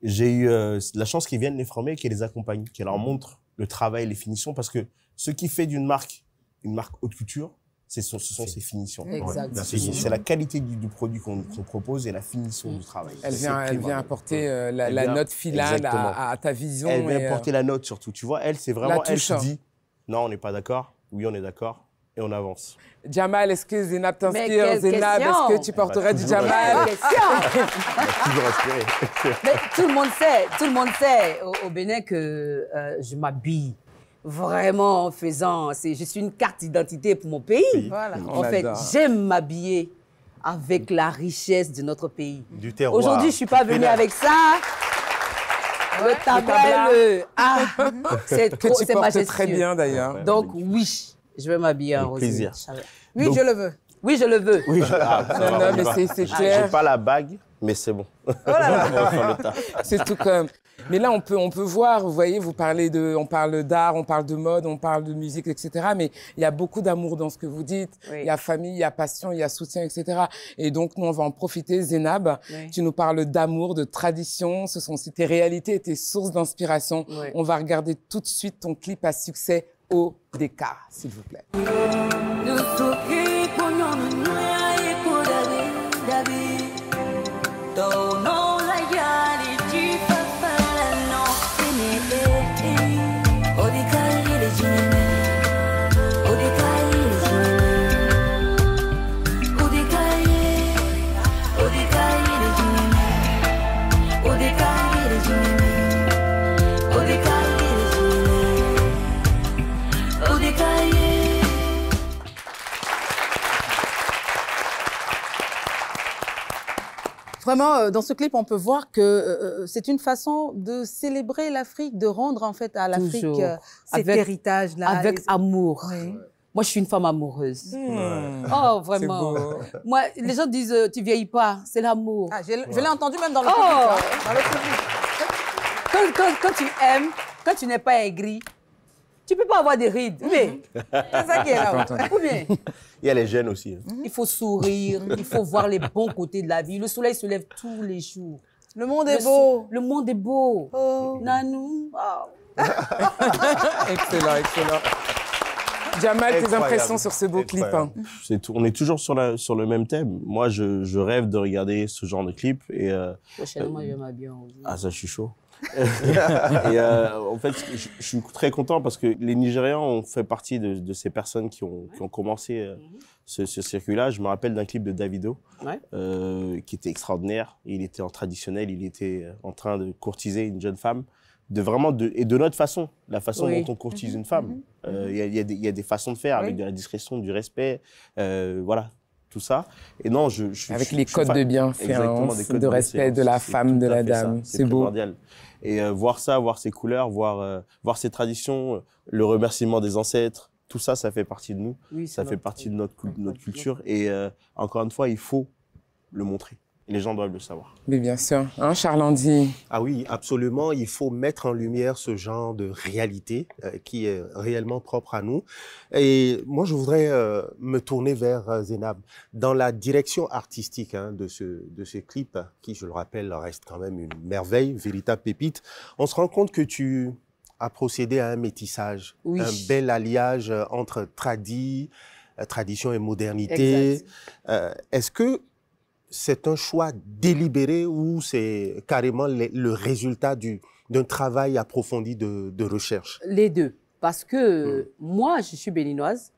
J'ai eu la chance qu'ils viennent les former et qu'elle les accompagne, qu'elle leur montre le travail, les finitions, parce que ce qui fait d'une marque, une marque haute couture, ce sont ses finitions. C'est la qualité du produit qu'on propose et la finition du travail. Elle vient apporter la note finale à ta vision. Elle vient apporter la note surtout. Tu vois, c'est vraiment elle qui dit non, on n'est pas d'accord, oui, on est d'accord, et on avance. Jamal, est-ce que Zénab t'inspire? Zénab, est-ce que tu porterais du Jamal? Toujours inspiré. Mais tout le monde sait au Bénin que je m'habille vraiment en faisant... Je suis une carte d'identité pour mon pays. Voilà. En fait, j'aime m'habiller avec la richesse de notre pays. Du terroir. Aujourd'hui, je ne suis pas venue avec ça. Le tableau, c'est trop, c'est majestueux. Très bien d'ailleurs. Donc oui, je vais m'habiller en rose. Plaisir. Oui, je le veux. Oui, je le veux. Oui, non, mais c'est clair. J'ai pas la bague, mais c'est bon. Oh là là. C'est tout comme. Mais là, on peut voir, vous voyez, on parle d'art, on parle de mode, on parle de musique, etc. Mais il y a beaucoup d'amour dans ce que vous dites. Il y a famille, il y a passion, il y a soutien, etc. Et donc, nous, on va en profiter. Zénab, tu nous parles d'amour, de tradition. Ce sont aussi tes réalités et tes sources d'inspiration. On va regarder tout de suite ton clip à succès, ODK, s'il vous plaît. Vraiment, dans ce clip, on peut voir que c'est une façon de célébrer l'Afrique, de rendre en fait à l'Afrique cet héritage-là. Avec amour. Oui. Moi, je suis une femme amoureuse. Oh, vraiment. Moi, les gens disent, tu vieillis pas, c'est l'amour. Ah, je l'ai entendu même dans le public. Dans le public. Quand tu aimes, quand tu n'es pas aigri, tu peux pas avoir des rides. Mais c'est ça qui est là. Ou bien. Il y a les jeunes aussi. Il faut sourire, il faut voir les bons côtés de la vie. Le soleil se lève tous les jours. Le monde est beau. Le monde est beau. Oh. Nanou. Oh. Excellent, excellent. Jamal, tes impressions sur ce beau clip hein. On est toujours sur le même thème. Moi, je rêve de regarder ce genre de clip. Prochainement, je m'habille en rouge. Ah, ça, je suis chaud. En fait, je suis très content parce que les Nigérians ont fait partie de ces personnes qui ont commencé ce circuit-là. Je me rappelle d'un clip de Davido qui était extraordinaire. Il était en traditionnel, il était en train de courtiser une jeune femme. Et de notre façon, la façon dont on courtise une femme. Il y a des façons de faire avec de la discrétion, du respect, voilà, tout ça. Et non, avec les codes de bienséance, de respect de la femme, de la dame. C'est beau. Et voir ça, voir ces couleurs, voir ces traditions, le remerciement des ancêtres, tout ça, ça fait partie de nous. Oui, ça fait partie de notre culture. Et encore une fois, il faut le montrer. Et les gens doivent le savoir. Mais bien sûr. Hein, Charles-Andy? Ah oui, absolument. Il faut mettre en lumière ce genre de réalité qui est réellement propre à nous. Et moi, je voudrais me tourner vers Zainab. Dans la direction artistique de ce clip, qui, je le rappelle, reste quand même une merveille, véritable pépite, on se rend compte que tu as procédé à un métissage, un bel alliage entre tradition et modernité. Est-ce que c'est un choix délibéré ou c'est carrément le résultat d'un travail approfondi de recherche? Les deux. Parce que moi, je suis béninoise,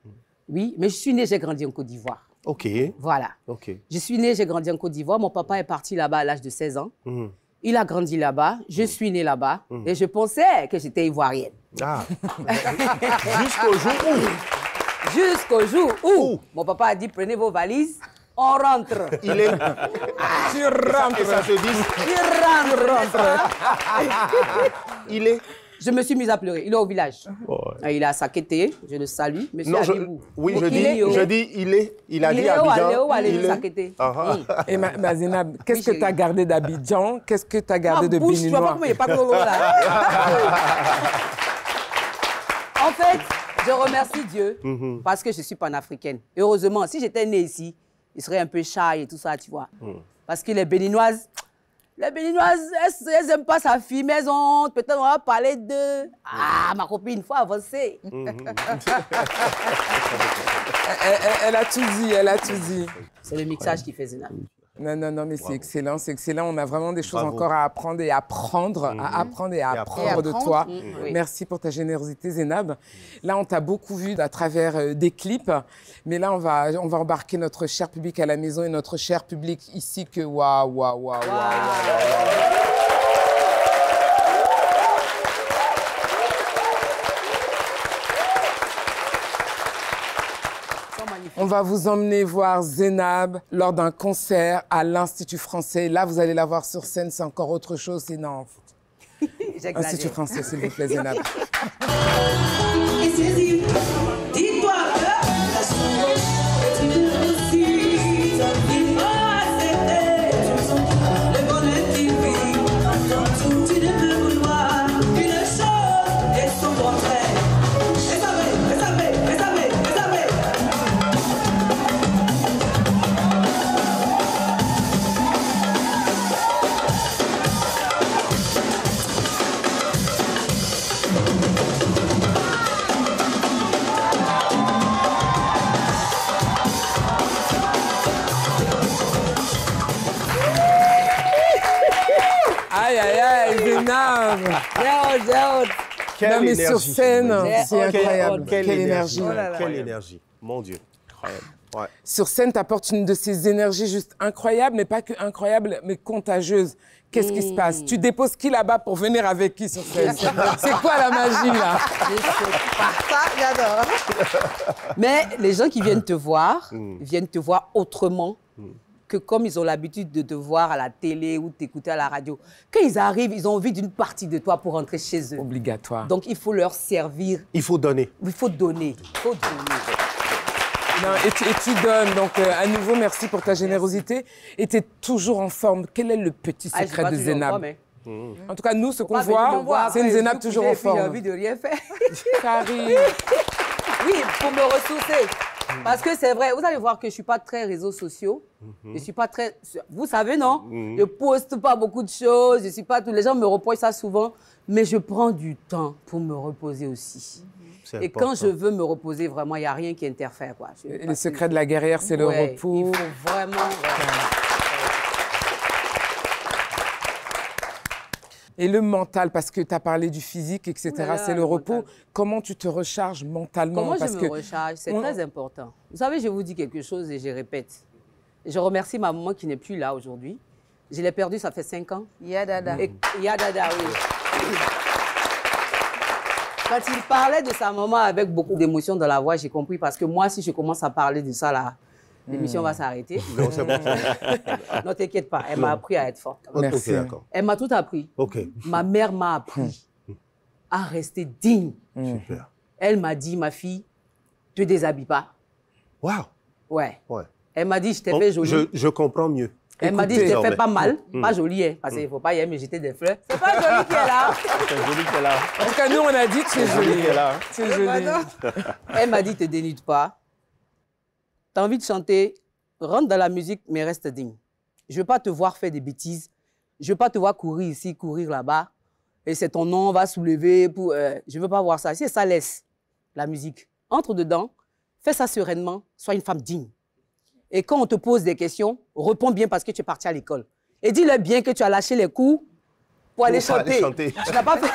oui, mais je suis née, j'ai grandi en Côte d'Ivoire. OK. Voilà. OK. Je suis née, j'ai grandi en Côte d'Ivoire. Mon papa est parti là-bas à l'âge de 16 ans. Il a grandi là-bas. Je suis née là-bas. Et je pensais que j'étais ivoirienne. Ah. Jusqu'au jour où mon papa a dit, prenez vos valises. On rentre. Il est... Tu rentres. Et ça se dit... Tu rentres. Il est... Je me suis mise à pleurer. Il est au village. Il est à Sakété. Je le salue. Monsieur Abibou. Oui, je dis, il est. Il a dit Abidjan. Il est Sakété. Et Zainab, qu'est-ce que tu as gardé d'Abidjan? Qu'est-ce que tu as gardé de Béninois? Tu vois pas comment il n'est pas gros là. En fait, je remercie Dieu parce que je suis panafricaine. Heureusement, si j'étais née ici, il serait un peu shy et tout ça, tu vois. Parce que les Béninoises, elles n'aiment pas sa fille, mais elles ont... Peut-être on va parler de... Ah, ma copine, il faut avancer. Elle a tout dit, elle a tout dit. C'est le mixage qui fait Zainab. Non, mais c'est excellent, c'est excellent. On a vraiment des choses encore à apprendre et à apprendre, de toi. Merci pour ta générosité, Zainab. Là, on t'a beaucoup vu à travers des clips, mais là, on va embarquer notre cher public à la maison et notre cher public ici que waouh. On va vous emmener voir Zainab lors d'un concert à l'Institut français. Là, vous allez la voir sur scène, c'est encore autre chose, c'est non. Institut français, s'il vous plaît, Zainab. Aïe, Zainab. Non, mais sur scène, c'est incroyable. Quelle énergie. Quelle énergie. Mon Dieu. Incroyable. Ouais. Sur scène, tu apportes une de ces énergies juste incroyables, mais pas que incroyables, mais contagieuses. Qu'est-ce qui se passe? Tu déposes qui là-bas pour venir avec qui sur scène? C'est quoi la magie, là? Je sais pas. Ça, j'adore. Mais les gens qui viennent te voir, viennent te voir autrement que comme ils ont l'habitude de te voir à la télé ou t'écouter à la radio. Quand ils arrivent, ils ont envie d'une partie de toi pour rentrer chez eux. Obligatoire. Donc, il faut leur servir. Il faut donner. Il faut donner. Il faut donner. Non, et tu donnes. Donc, à nouveau, merci pour ta générosité. Et tu es toujours en forme. Quel est le petit secret de Zainab? En tout cas, nous, ce qu'on voit, c'est une Zainab toujours en forme. J'ai envie de rien faire. Ça arrive. Oui, pour me ressourcer. Parce que c'est vrai, vous allez voir que je ne suis pas très réseaux sociaux. Je ne suis pas très... Vous savez, non? Je ne poste pas beaucoup de choses. Je suis pas... Les gens me reprochent ça souvent. Mais je prends du temps pour me reposer aussi. Et quand je veux me reposer, vraiment, il n'y a rien qui interfère. Quoi. Le secret de la guerrière, c'est le repos. Il faut vraiment... Et le mental, parce que tu as parlé du physique, etc., c'est le repos. Mental. Comment tu te recharges mentalement? Comment je me recharge? C'est très important. Vous savez, je vous dis quelque chose et je répète. Je remercie ma maman qui n'est plus là aujourd'hui. Je l'ai perdue, ça fait 5 ans. Yadada. Yadada, oui. Quand il parlait de sa maman avec beaucoup d'émotion dans la voix, j'ai compris. Parce que moi, si je commence à parler de ça, là, l'émission va s'arrêter. Non, c'est bon. Non, t'inquiète pas. Elle m'a appris à être forte. Merci. Okay, d'accord. Elle m'a tout appris. Okay. Ma mère m'a appris à rester digne. Super. Elle m'a dit, ma fille, te déshabille pas. Waouh. Ouais. Ouais. Elle m'a dit, je t'ai fait jolie. Je comprends mieux. Elle m'a dit, je t'ai fait pas mal. Pas jolie, hein, parce qu'il ne faut pas y aller me jeter des fleurs. C'est pas jolie qui est là. C'est joli qu'elle a. En tout cas, nous, on a dit, tu es jolie. Tu es jolie. Elle m'a dit, te dénude pas. Tu as envie de chanter, rentre dans la musique, mais reste digne. Je ne veux pas te voir faire des bêtises. Je ne veux pas te voir courir ici, courir là-bas. Et c'est ton nom, on va soulever. Je ne veux pas voir ça. Si ça laisse la musique, entre dedans, fais ça sereinement, sois une femme digne. Et quand on te pose des questions, réponds bien parce que tu es parti à l'école. Et dis-leur bien que tu as lâché les coups pour aller chanter. Tu n'as pas fait...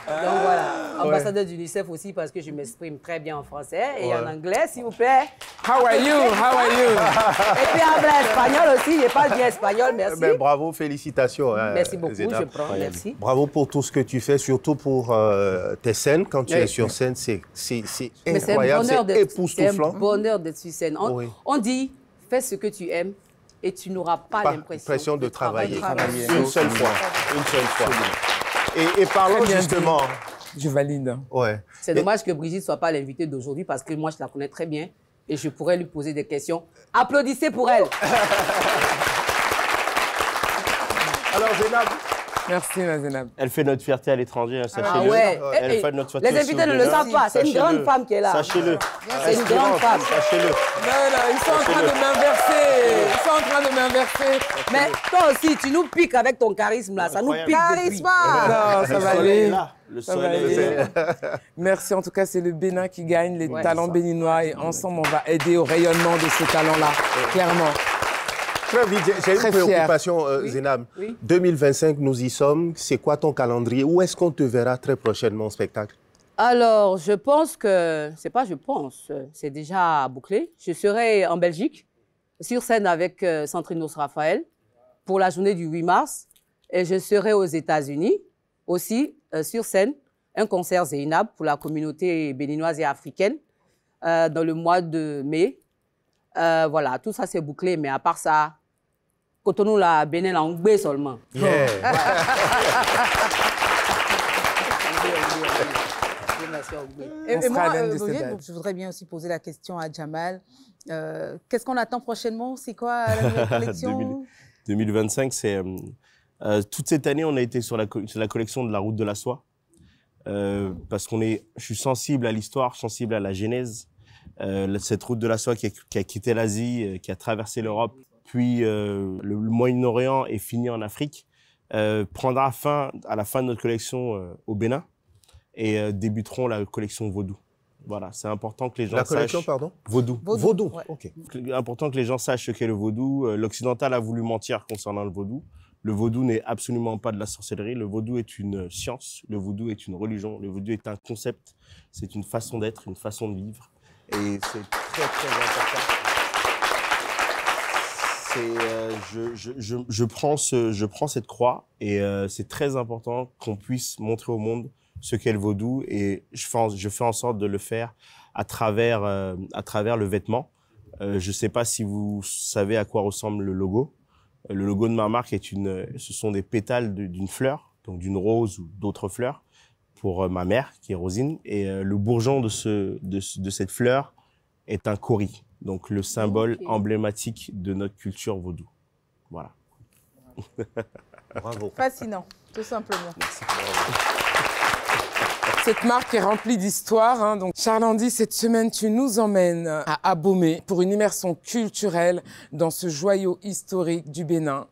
Donc voilà, ambassadeur d'UNICEF aussi parce que je m'exprime très bien en français et en anglais, s'il vous plaît. How are you? How are you? Et puis en espagnol aussi, je parle bien espagnol, merci. Mais bravo, félicitations. Merci beaucoup, Zénab. je prends, merci. Bravo pour tout ce que tu fais, surtout pour tes scènes. Quand tu es sur scène, c'est incroyable, c'est époustouflant. C'est un bonheur d'être sur scène. On dit, fais ce que tu aimes et tu n'auras pas l'impression de travailler. Une seule fois. Une seule fois. Et parlons justement... Je valide. Ouais. C'est dommage que Brigitte ne soit pas l'invitée d'aujourd'hui parce que moi, je la connais très bien et je pourrais lui poser des questions. Applaudissez pour elle. Alors, Zénab. Merci, Zénab. Elle fait notre fierté à l'étranger, sachez-le. Ah ouais. Elle fait notre fierté. Les invités ne le savent pas. C'est une grande femme qui est là. Sachez-le. C'est une grande femme. Sachez-le. Non, ils sont en train de m'inverser. Ils sont en train de m'inverser. Mais toi aussi, tu nous piques avec ton charisme là. Ça nous pique. Charisme. Non, ça va aller. Le soleil. Merci. En tout cas, c'est le Bénin qui gagne, les talents béninois. Et ensemble, on va aider au rayonnement de ces talents-là, clairement. Très vite, j'ai une préoccupation, Zénab. Oui. 2025, nous y sommes. C'est quoi ton calendrier? Où est-ce qu'on te verra très prochainement en spectacle? Alors, je pense que... C'est pas je pense, c'est déjà bouclé. Je serai en Belgique, sur scène avec Centrinos Raphaël, pour la journée du 8 mars. Et je serai aux États-Unis, aussi, sur scène, un concert Zénab pour la communauté béninoise et africaine, dans le mois de mai. Voilà, tout ça c'est bouclé, mais à part ça, Cotonou, la Bénin, la Hongbe seulement. Yeah. Et moi, je voudrais bien aussi poser la question à Jamal. Qu'est-ce qu'on attend prochainement? C'est quoi la nouvelle collection? 2025, c'est... toute cette année, on a été sur la collection de la Route de la Soie. Parce je suis sensible à l'histoire, sensible à la genèse. Cette Route de la Soie qui a quitté l'Asie, qui a traversé l'Europe, puis le Moyen-Orient et fini en Afrique, prendra fin à la fin de notre collection au Bénin et débuteront la collection Vaudou. Voilà, c'est important que les gens sachent... La collection, pardon? Vaudou. Vaudou, ouais. OK. C'est important que les gens sachent ce qu'est le vaudou. L'occidental a voulu mentir concernant le vaudou. Le vaudou n'est absolument pas de la sorcellerie. Le vaudou est une science. Le vaudou est une religion. Le vaudou est un concept. C'est une façon d'être, une façon de vivre. Et c'est très, très important. Je prends cette croix et c'est très important qu'on puisse montrer au monde ce qu'est le vaudou et je fais en sorte de le faire à travers le vêtement. Je ne sais pas si vous savez à quoi ressemble le logo. Le logo de ma marque ce sont des pétales d'une fleur, donc d'une rose ou d'autres fleurs, pour ma mère qui est Rosine. Et le bourgeon de cette fleur est un kauri, donc le symbole emblématique de notre culture vaudou. Voilà. Bravo. Fascinant, tout simplement. Merci. Cette marque est remplie d'histoire. Hein. Donc, Charles-Andy, cette semaine, tu nous emmènes à Abomey pour une immersion culturelle dans ce joyau historique du Bénin.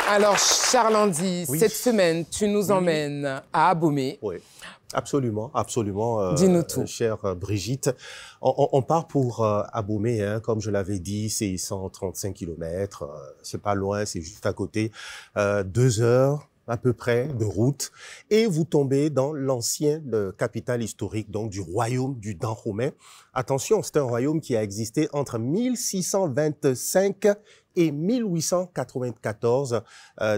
Alors, Charles-Andy, oui. Cette semaine, tu nous emmènes à Abomey. Oui. Absolument, absolument. Dis-nous tout. Chère Brigitte, on part pour Abomey, hein, comme je l'avais dit, c'est 135 km, c'est pas loin, c'est juste à côté, 2 heures à peu près de route, et vous tombez dans l'ancienne capitale historique, donc du royaume du Dahomey. Attention, c'est un royaume qui a existé entre 1625 et 1894,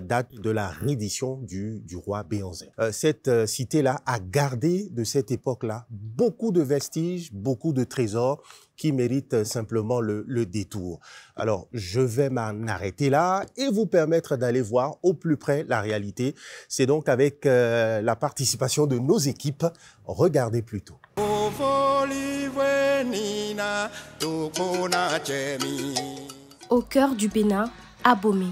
date de la reddition du roi Béanzin. Cette cité-là a gardé de cette époque-là beaucoup de vestiges, beaucoup de trésors qui méritent simplement le détour. Alors, je vais m'en arrêter là et vous permettre d'aller voir au plus près la réalité. C'est donc avec la participation de nos équipes. Regardez plutôt. Au cœur du Bénin, Abomey,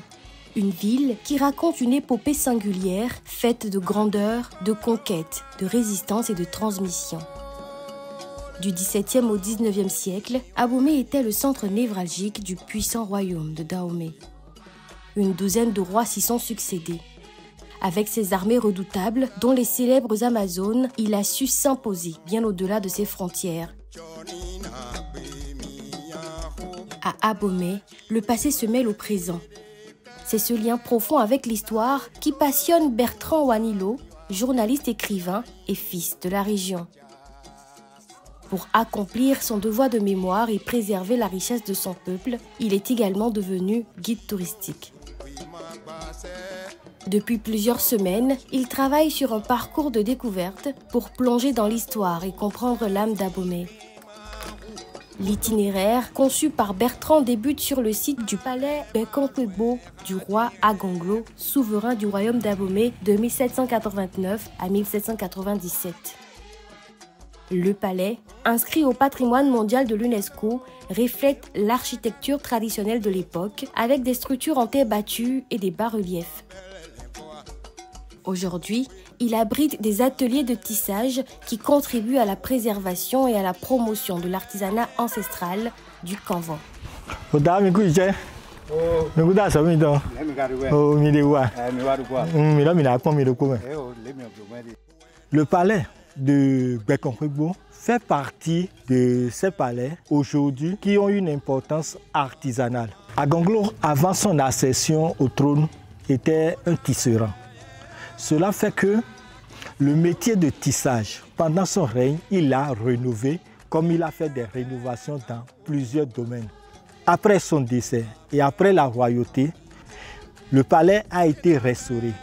une ville qui raconte une épopée singulière faite de grandeur, de conquête, de résistance et de transmission. Du XVIIe au XIXe siècle, Abomey était le centre névralgique du puissant royaume de Dahomey. Une douzaine de rois s'y sont succédés. Avec ses armées redoutables, dont les célèbres Amazones, il a su s'imposer bien au-delà de ses frontières. À Abomey, le passé se mêle au présent. C'est ce lien profond avec l'histoire qui passionne Bertrand Wanilo, journaliste écrivain et fils de la région. Pour accomplir son devoir de mémoire et préserver la richesse de son peuple, il est également devenu guide touristique. Depuis plusieurs semaines, il travaille sur un parcours de découverte pour plonger dans l'histoire et comprendre l'âme d'Abomey. L'itinéraire, conçu par Bertrand, débute sur le site du palais Bekankwebo du roi Agonglo, souverain du royaume d'Abomey de 1789 à 1797. Le palais, inscrit au patrimoine mondial de l'UNESCO, reflète l'architecture traditionnelle de l'époque avec des structures en terre battue et des bas-reliefs. Aujourd'hui, il abrite des ateliers de tissage qui contribuent à la préservation et à la promotion de l'artisanat ancestral du Kanvan. Le palais de Bekankwebo fait partie de ces palais aujourd'hui qui ont une importance artisanale. Agonglo, avant son accession au trône, était un tisserand. Cela fait que le métier de tissage, pendant son règne, il l'a rénové comme il a fait des rénovations dans plusieurs domaines. Après son décès et après la royauté, le palais a été restauré.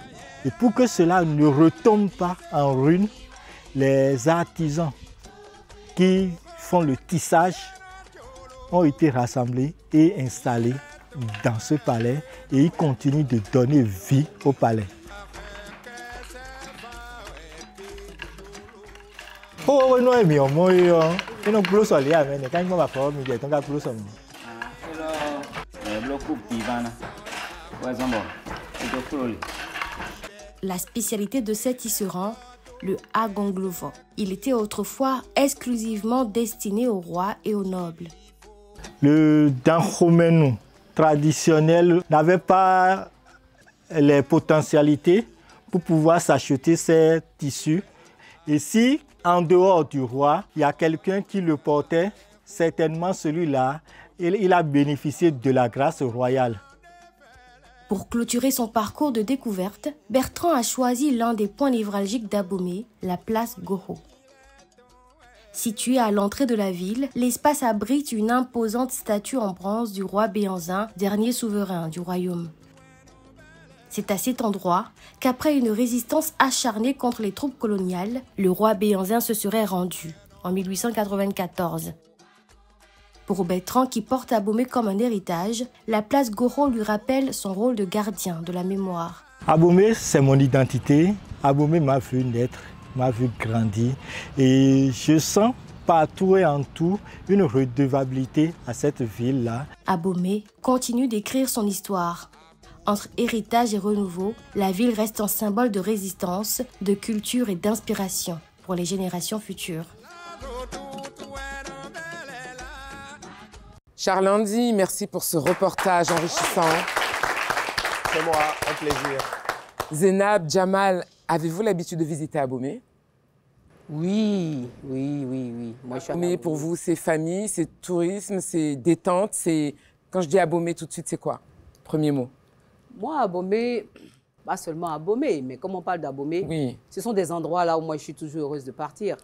Et pour que cela ne retombe pas en ruine, les artisans qui font le tissage ont été rassemblés et installés dans ce palais et ils continuent de donner vie au palais. La spécialité de cet tisserand, le Agonglovo. Il était autrefois exclusivement destiné aux rois et aux nobles. Le Dahomey traditionnel n'avait pas les potentialités pour pouvoir s'acheter ces tissus. Et si, en dehors du roi, il y a quelqu'un qui le portait, certainement celui-là, il a bénéficié de la grâce royale. Pour clôturer son parcours de découverte, Bertrand a choisi l'un des points névralgiques d'Abomey, la place Goro. Située à l'entrée de la ville, l'espace abrite une imposante statue en bronze du roi Béanzin, dernier souverain du royaume. C'est à cet endroit qu'après une résistance acharnée contre les troupes coloniales, le roi Béanzin se serait rendu en 1894. Pour Bertrand, qui porte Abomey comme un héritage, la place Goro lui rappelle son rôle de gardien de la mémoire. Abomey, c'est mon identité. Abomey m'a vu naître, m'a vu grandir. Et je sens partout et en tout une redevabilité à cette ville-là. Abomey continue d'écrire son histoire. Entre héritage et renouveau, la ville reste un symbole de résistance, de culture et d'inspiration pour les générations futures. Charles Andy, merci pour ce reportage enrichissant. C'est moi, un plaisir. Zénab, Jamal, avez-vous l'habitude de visiter Abomey? Oui. Moi, je suis Abomey, pour vous, c'est famille, c'est tourisme, c'est détente, c'est... Quand je dis Abomey, tout de suite, c'est quoi? Premier mot. Moi, Abomey, pas seulement Abomey, mais comme on parle d'Abomey, oui. Ce sont des endroits là où moi, je suis toujours heureuse de partir.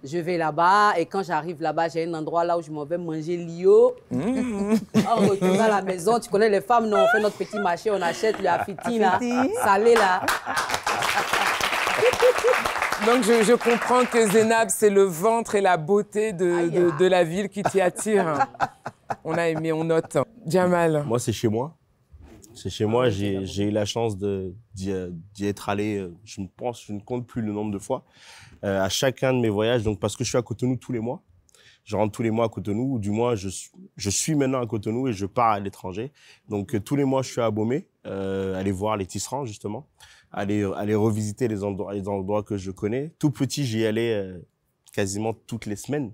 Je vais là-bas et quand j'arrive là-bas, j'ai un endroit là où je m'en vais manger l'io. En retournant à la maison, tu connais les femmes, non, on fait notre petit marché, on achète le affiti là, salé là. Donc je comprends que Zénab, c'est le ventre et la beauté de la ville qui t'y attire. On a aimé, on note. Jamal. Moi, c'est chez moi. C'est chez moi, j'ai eu la chance d'y être allé, je ne compte plus le nombre de fois, à chacun de mes voyages, donc parce que je suis à Cotonou tous les mois. Je rentre tous les mois à Cotonou, ou du moins je suis maintenant à Cotonou et je pars à l'étranger. Donc tous les mois, je suis à Abomey, aller voir les tisserands justement, aller revisiter les endroits que je connais. Tout petit, j'y allais quasiment toutes les semaines.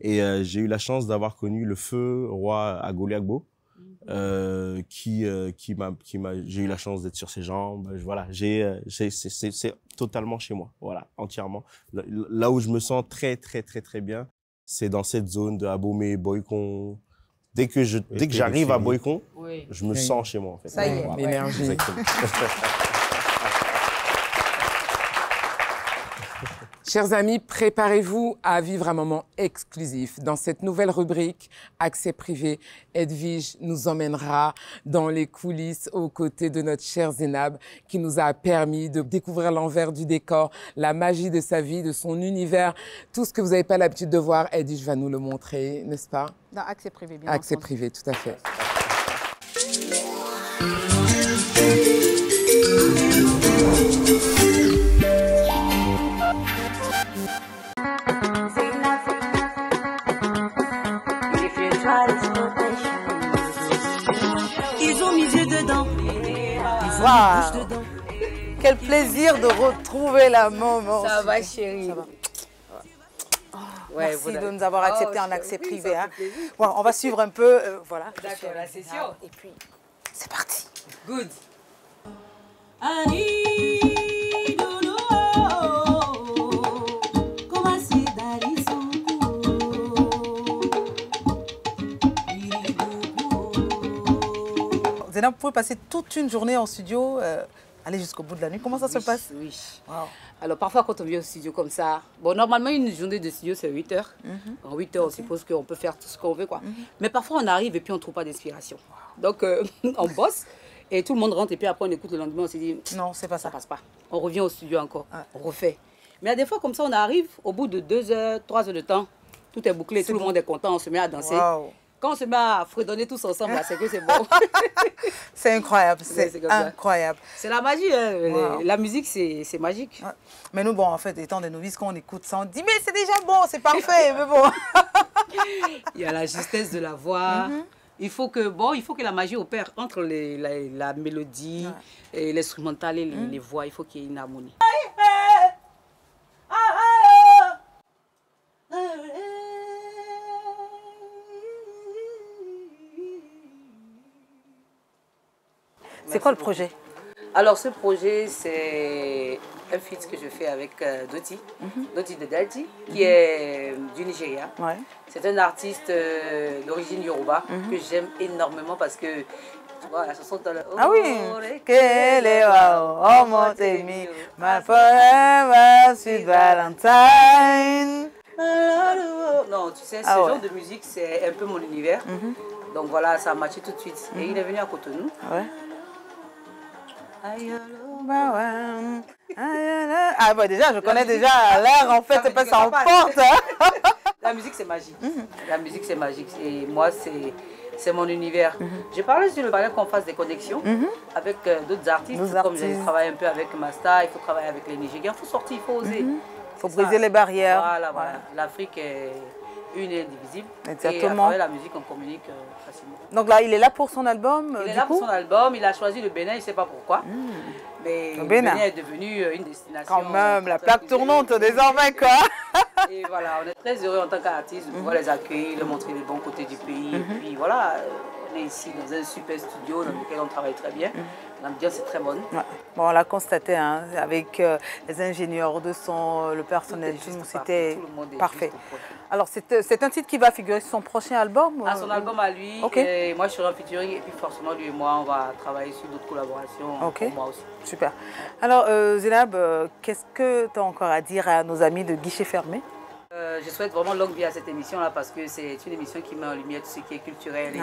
Et j'ai eu la chance d'avoir connu le feu roi Agoliagbo. J'ai eu la chance d'être sur ses jambes, voilà, c'est totalement chez moi, voilà, entièrement. Là où je me sens très bien, c'est dans cette zone de Abomey, Boycon. Dès que j'arrive à Boycon, je me sens chez moi en fait. Ça y est, voilà. L'énergie. Exactement. Chers amis, préparez-vous à vivre un moment exclusif. Dans cette nouvelle rubrique Accès privé, Edwige nous emmènera dans les coulisses aux côtés de notre chère Zénab qui nous a permis de découvrir l'envers du décor, la magie de sa vie, de son univers. Tout ce que vous n'avez pas l'habitude de voir, Edwige va nous le montrer, n'est-ce pas? Dans Accès privé, bien Accès entendu. privé, tout à fait. Ils ont mis yeux dedans. Wow. Quel plaisir de retrouver la maman. Ça va, chérie. Ça va. Ouais, Merci de nous avoir accepté en accès privé. Hein. Bon, on va suivre un peu. Voilà. D'accord, la session. Et puis, c'est parti. Good. Zénab, vous pouvez passer toute une journée en studio, aller jusqu'au bout de la nuit. Comment ça se passe? Oui. Wow. Alors parfois quand on vient au studio comme ça, bon normalement une journée de studio c'est 8 heures. En 8 heures on suppose qu'on peut faire tout ce qu'on veut quoi. Mais parfois on arrive et puis on ne trouve pas d'inspiration. Donc on bosse et tout le monde rentre et puis après on écoute le lendemain on se dit non c'est pas ça. Ça passe pas. On revient au studio encore, on refait. Mais à des fois comme ça on arrive, au bout de 2 heures, 3 heures de temps, tout est bouclé, tout le monde est content, on se met à danser. Wow. Quand on se met à fredonner tous ensemble, c'est que c'est bon. C'est incroyable, c'est incroyable. C'est la magie, hein. Wow. La musique c'est magique. Ouais. Mais nous, bon, en fait, étant des novices, quand on écoute ça, on dit mais c'est déjà bon, c'est parfait, mais bon. Il y a la justesse de la voix. Il faut que la magie opère entre la mélodie, et l'instrumental et les voix. Il faut qu'il y ait une harmonie. C'est quoi le projet? Alors ce projet, c'est un feat que je fais avec Doti, Doti de Dalti, qui est du Nigeria. Ouais. C'est un artiste d'origine Yoruba que j'aime énormément parce que tu vois la chanson dans le... Ah oui. My forever sweet Valentine. Non, tu sais, ce genre de musique, c'est un peu mon univers. Donc voilà, ça a matché tout de suite. Et il est venu à Cotonou. Ouais. Ah bah déjà, je connais déjà l'air, en fait, c'est pas ça emporte. La musique, c'est magique. La musique, c'est magique. Et moi, c'est mon univers. Je parlais sur le balai qu'on fasse des connexions avec d'autres artistes. Comme j'ai travaillé un peu avec Masta, il faut travailler avec les Nigériens. Il faut sortir, il faut oser. Il faut briser les barrières. Voilà. L'Afrique est une et indivisible. Exactement. Et à travers la musique, on communique facilement. Donc là, il est là pour son album. Il est là pour son album. Il a choisi le Bénin, il ne sait pas pourquoi. Mais le Bénin est devenu une destination. Quand même, la plaque tournante désormais, quoi. Et voilà, on est très heureux en tant qu'artiste de pouvoir les accueillir, leur montrer les bons côtés du pays. Et puis voilà, on est ici dans un super studio dans lequel on travaille très bien. L'ambiance est très bonne. Ouais. Bon, on l'a constaté, hein, avec les ingénieurs de son, le personnel, c'était parfait. Alors, c'est un titre qui va figurer sur son prochain album? Son album à lui. Et moi, je serai en featuring. Et puis, forcément, lui et moi, on va travailler sur d'autres collaborations pour moi aussi. Super. Alors, Zénab, qu'est-ce que tu as encore à dire à nos amis de Guichet Fermé? Je souhaite vraiment longue vie à cette émission-là parce que c'est une émission qui met en lumière tout ce qui est culturel et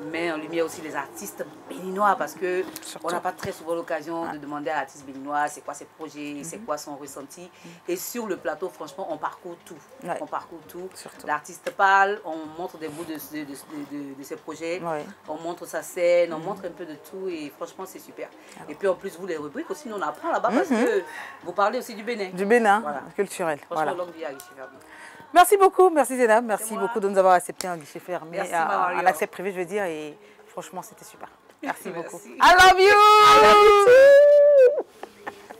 met en lumière aussi les artistes béninois parce qu'on n'a pas très souvent l'occasion de demander à l'artiste béninois c'est quoi ses projets, c'est quoi son ressenti. Et sur le plateau, franchement, on parcourt tout. On parcourt tout. L'artiste parle, on montre des bouts de ses projets, on montre sa scène, on montre un peu de tout et franchement, c'est super. Et puis en plus, vous, les rubriques aussi, nous, on apprend là-bas parce que vous parlez aussi du Bénin. Du Bénin, culturel. Franchement, longue vie à Guichet Fermé. Merci beaucoup, merci Zénab, merci beaucoup de nous avoir accepté un guichet fermé, un accès privé, je veux dire, et franchement, c'était super. Merci beaucoup. I love you!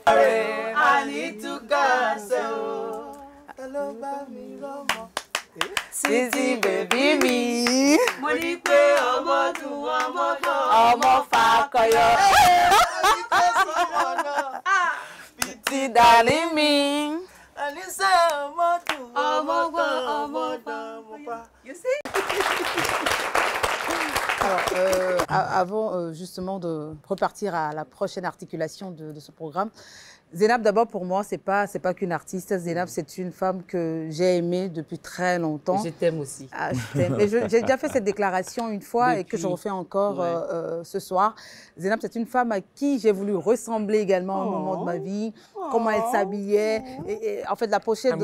I need to go. Sisi baby mi. Mo ní pé ọmọ dùn ọmọ fàkọyọ. Biti darling mi. You see? Alors, avant justement de repartir à la prochaine articulation de ce programme, Zénab, d'abord pour moi, c'est pas qu'une artiste. Zénab, c'est une femme que j'ai aimée depuis très longtemps. Je t'aime aussi. Je t'aime. J'ai déjà fait cette déclaration une fois et que je refais encore ce soir. Zénab, c'est une femme à qui j'ai voulu ressembler également à un moment de ma vie. Comment elle s'habillait. Et en fait, la pochette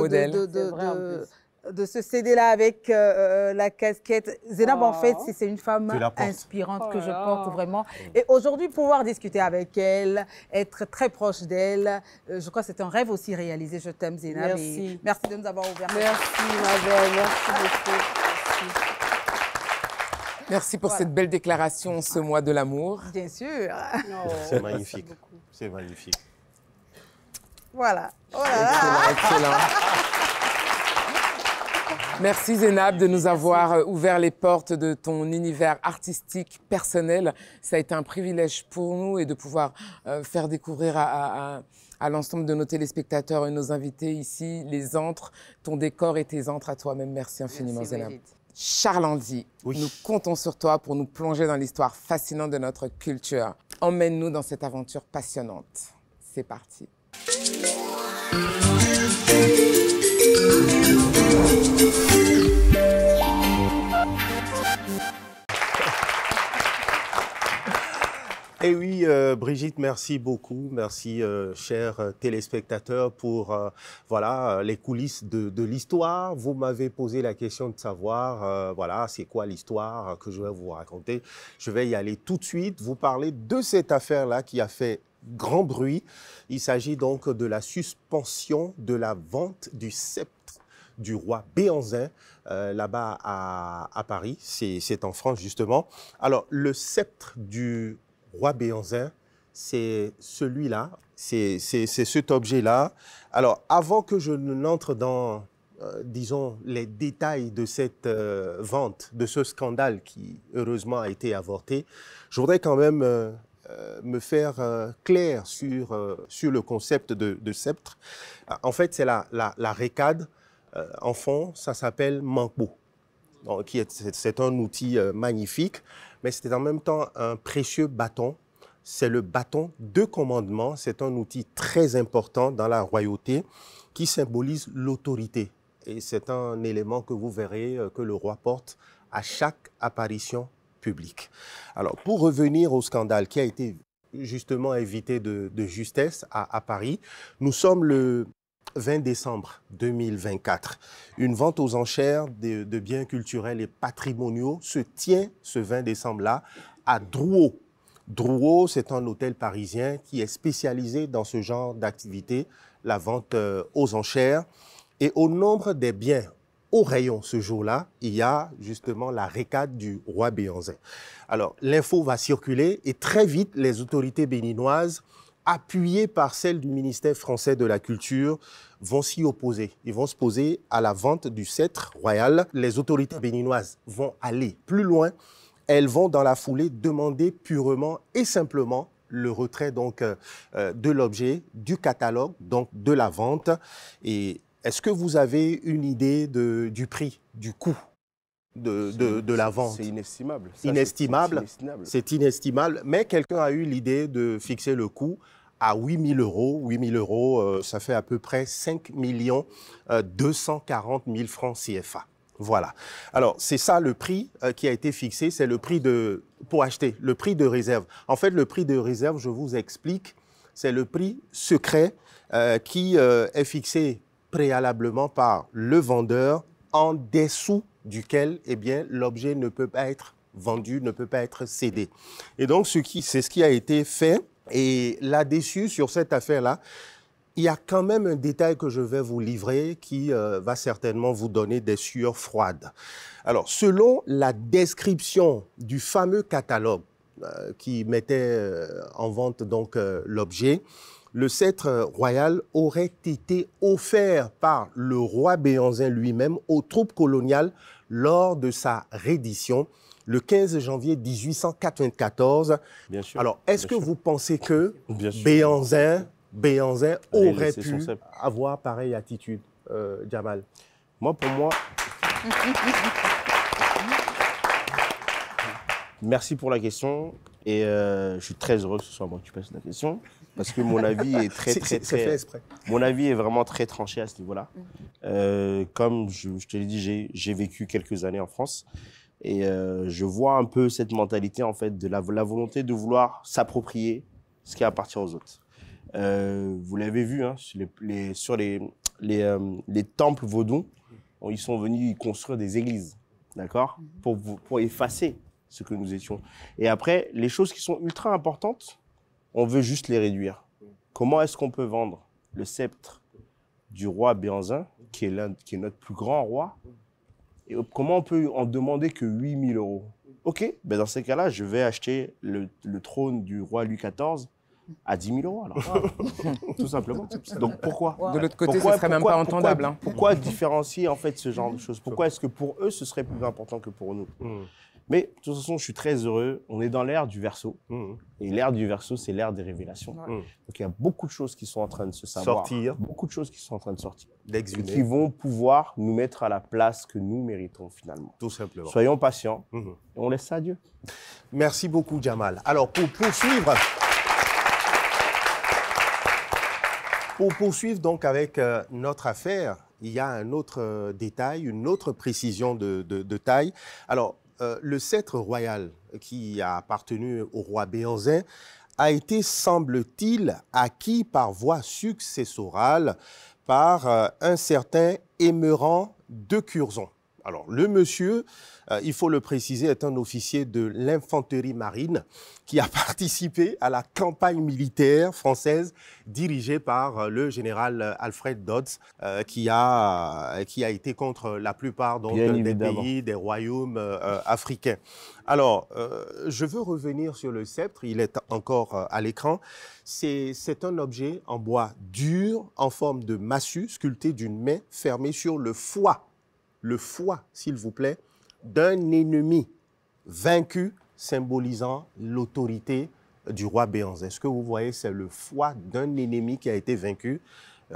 de ce CD-là avec la casquette. Zénab, en fait, c'est une femme inspirante que je porte vraiment. Et aujourd'hui, pouvoir discuter avec elle, être très proche d'elle, je crois que c'est un rêve aussi réalisé. Je t'aime, Zénab. Merci. Merci de nous avoir ouvert. Merci, ma belle. Merci beaucoup. Merci pour cette belle déclaration, ce mois de l'amour. Bien sûr. C'est magnifique. C'est magnifique. Voilà. Oh là là. Excellent. Merci Zénab de nous avoir ouvert les portes de ton univers artistique personnel. Ça a été un privilège pour nous et de pouvoir faire découvrir à l'ensemble de nos téléspectateurs et nos invités ici les antres, ton décor et tes antres à toi-même. Merci infiniment Zénab. Charles Andy, nous comptons sur toi pour nous plonger dans l'histoire fascinante de notre culture. Emmène-nous dans cette aventure passionnante. C'est parti. Et oui, Brigitte, merci beaucoup. Merci, chers téléspectateurs, pour voilà, les coulisses de l'histoire. Vous m'avez posé la question de savoir, voilà, c'est quoi l'histoire que je vais vous raconter. Je vais y aller tout de suite, vous parler de cette affaire-là qui a fait grand bruit. Il s'agit donc de la suspension de la vente du sceptre du roi Béhanzin, là-bas à Paris. C'est en France, justement. Alors, le sceptre du roi Béhanzin, c'est celui-là, c'est cet objet-là. Alors, avant que je n'entre dans, disons, les détails de cette vente, de ce scandale qui, heureusement, a été avorté, je voudrais quand même me faire clair sur le concept de sceptre. En fait, c'est la récade. En fond, ça s'appelle Mankbo. C'est un outil magnifique, mais c'est en même temps un précieux bâton. C'est le bâton de commandement. C'est un outil très important dans la royauté qui symbolise l'autorité. Et c'est un élément que vous verrez que le roi porte à chaque apparition publique. Alors, pour revenir au scandale qui a été justement évité de justesse à Paris, nous sommes le 20 décembre 2024. Une vente aux enchères de biens culturels et patrimoniaux se tient ce 20 décembre-là à Drouot. Drouot, c'est un hôtel parisien qui est spécialisé dans ce genre d'activité, la vente aux enchères. Et au nombre des biens au rayon ce jour-là, il y a justement la récade du roi Béhanzin. Alors, l'info va circuler et très vite, les autorités béninoises, appuyées par celles du ministère français de la Culture, vont s'y opposer. Ils vont s'opposer à la vente du sceptre royal. Les autorités béninoises vont aller plus loin. Elles vont dans la foulée demander purement et simplement le retrait donc, de l'objet, du catalogue, donc de la vente. Et est-ce que vous avez une idée du prix, du coût de la vente? C'est inestimable. C'est inestimable. Mais quelqu'un a eu l'idée de fixer le coût à 8 000 euros. 8 000 euros, ça fait à peu près 5 240 000 francs CFA. Voilà. Alors, c'est ça le prix qui a été fixé. C'est le prix pour acheter, le prix de réserve. En fait, le prix de réserve, je vous explique, c'est le prix secret qui est fixé préalablement par le vendeur en dessous duquel eh bien, l'objet ne peut pas être vendu, ne peut pas être cédé. Et donc, c'est ce qui a été fait. Et là-dessus, sur cette affaire-là, il y a quand même un détail que je vais vous livrer qui va certainement vous donner des sueurs froides. Alors, selon la description du fameux catalogue qui mettait en vente donc l'objet, le sceptre royal aurait été offert par le roi Béhanzin lui-même aux troupes coloniales lors de sa reddition le 15 janvier 1894. Bien sûr. Alors, est-ce que vous pensez que Béhanzin aurait pu avoir pareille attitude, Jamal? Moi, pour moi... Merci pour la question. Et je suis très heureux que ce soit moi qui pose la question. Parce que mon avis est mon avis est vraiment très tranché à ce niveau-là. Comme je te l'ai dit, j'ai vécu quelques années en France. Et je vois un peu cette mentalité, en fait, de la volonté de vouloir s'approprier ce qui appartient aux autres. Vous l'avez vu, hein, sur les temples vaudous, ils sont venus y construire des églises, d'accord, pour effacer ce que nous étions. Et après, les choses qui sont ultra importantes, on veut juste les réduire. Comment est-ce qu'on peut vendre le sceptre du roi Béhanzin, qui est notre plus grand roi, et comment on peut en demander que 8 000 euros? Ok, ben dans ces cas-là, je vais acheter le trône du roi Louis XIV à 10 000 euros, alors. Tout simplement. Donc pourquoi? De l'autre côté, ce ne serait même pas entendable. Pourquoi différencier en fait ce genre de choses? Pourquoi est-ce que pour eux, ce serait plus important que pour nous? Mais de toute façon, je suis très heureux. On est dans l'ère du Verseau. Et l'ère du Verseau, c'est l'ère des révélations. Donc il y a beaucoup de choses qui sont en train de se savoir. Beaucoup de choses qui sont en train de sortir. Et qui vont pouvoir nous mettre à la place que nous méritons finalement. Tout simplement. Soyons patients et on laisse ça à Dieu. Merci beaucoup, Jamal. Alors, pour poursuivre donc avec notre affaire, il y a un autre détail, une autre précision de taille. Alors, le sceptre royal qui a appartenu au roi Béhanzin a été, semble-t-il, acquis par voie successorale par un certain Émerand de Curzon. Alors, le monsieur, il faut le préciser, est un officier de l'infanterie marine qui a participé à la campagne militaire française dirigée par le général Alfred Dodds, qui a été contre la plupart donc, des pays, des royaumes africains. Alors, je veux revenir sur le sceptre, il est encore à l'écran. C'est un objet en bois dur, en forme de massue, sculpté d'une main fermée sur le foie, s'il vous plaît, d'un ennemi vaincu, symbolisant l'autorité du roi Béhanzin. Ce que vous voyez, c'est le foie d'un ennemi qui a été vaincu,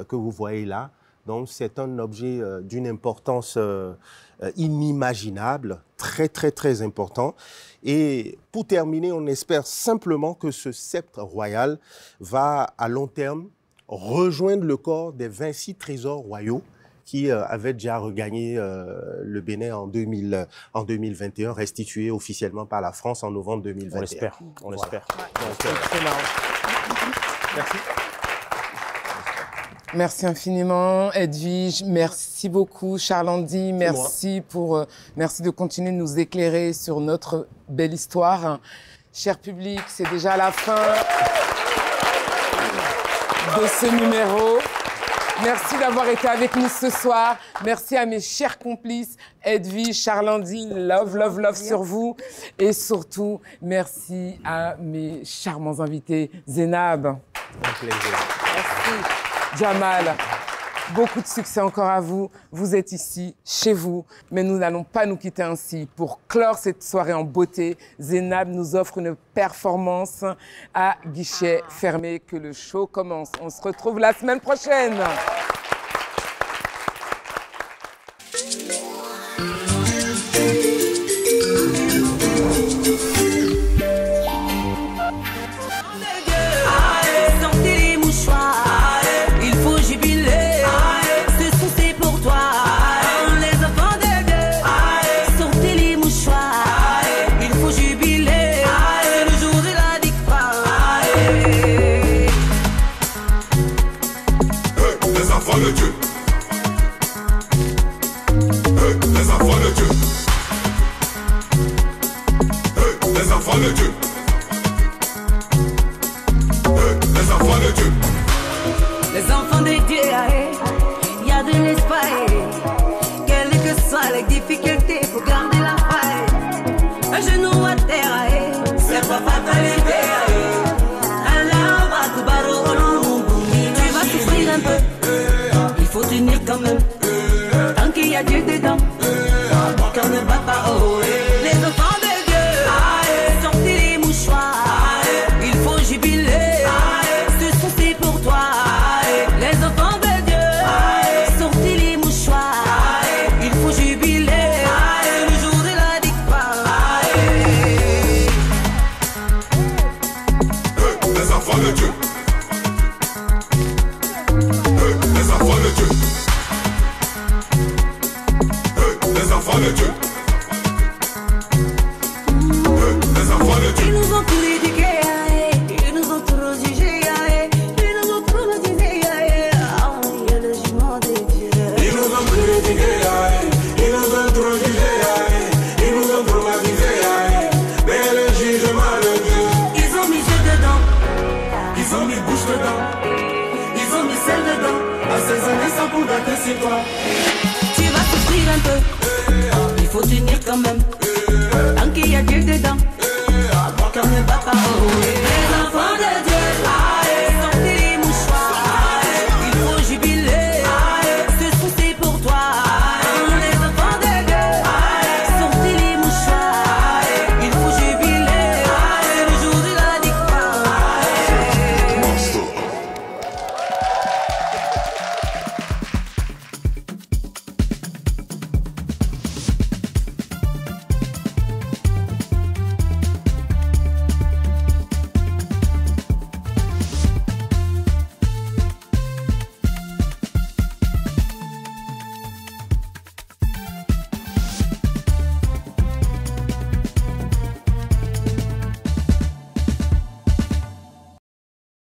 que vous voyez là. Donc, c'est un objet d'une importance inimaginable, très, très, très important. Et pour terminer, on espère simplement que ce sceptre royal va, à long terme, rejoindre le corps des 26 trésors royaux qui avait déjà regagné le Bénin en 2021, restitué officiellement par la France en novembre 2021. On l'espère. On l'espère. C'est marrant. Merci. Merci infiniment, Edwige. Merci beaucoup, Charles-Andy. Merci de continuer de nous éclairer sur notre belle histoire. Cher public, c'est déjà la fin de ce numéro. Merci d'avoir été avec nous ce soir. Merci à mes chers complices, Edwige, Charlandine, love sur vous. Et surtout, merci à mes charmants invités, Zénab. Un plaisir. Merci, Jamal. Beaucoup de succès encore à vous. Vous êtes ici, chez vous, mais nous n'allons pas nous quitter ainsi. Pour clore cette soirée en beauté, Zénab nous offre une performance à guichet fermé. Que le show commence. On se retrouve la semaine prochaine. Les enfants de Dieu, il y a de l'espace. Quelles que soient les difficultés, faut garder la faille. Un genou à terre, c'est pas fatalité. Tu vas souffrir un peu, il faut tenir quand même. Tant qu'il y a Dieu dedans, mon cœur ne bat pas haut. Les enfants de Dieu, sortez les mouchoirs, il faut jubiler. Ce son c'est pour toi. Les enfants de Dieu, sortez les mouchoirs, il faut jubiler. C'est le jour de la victoire. Les enfants de Dieu, les enfants de Dieu, les enfants de Dieu, les enfants de Dieu. Ils nous ont tout éduqués, ils nous ont trop jugés, ils nous ont traumatisés. Il y a le jugement de Dieu. Ils nous ont tout éduqués, ils nous ont trop jugés, ils nous ont traumatisés. Mais le jugement de Dieu. Ils ont mis jeu dedans, Ils ont mis bouche dedans, ils ont mis sel dedans. À 16 années, ça pourrait que c'est toi. tu vas souffrir un peu, il faut tenir quand même. Tant qu'il y a Dieu dedans.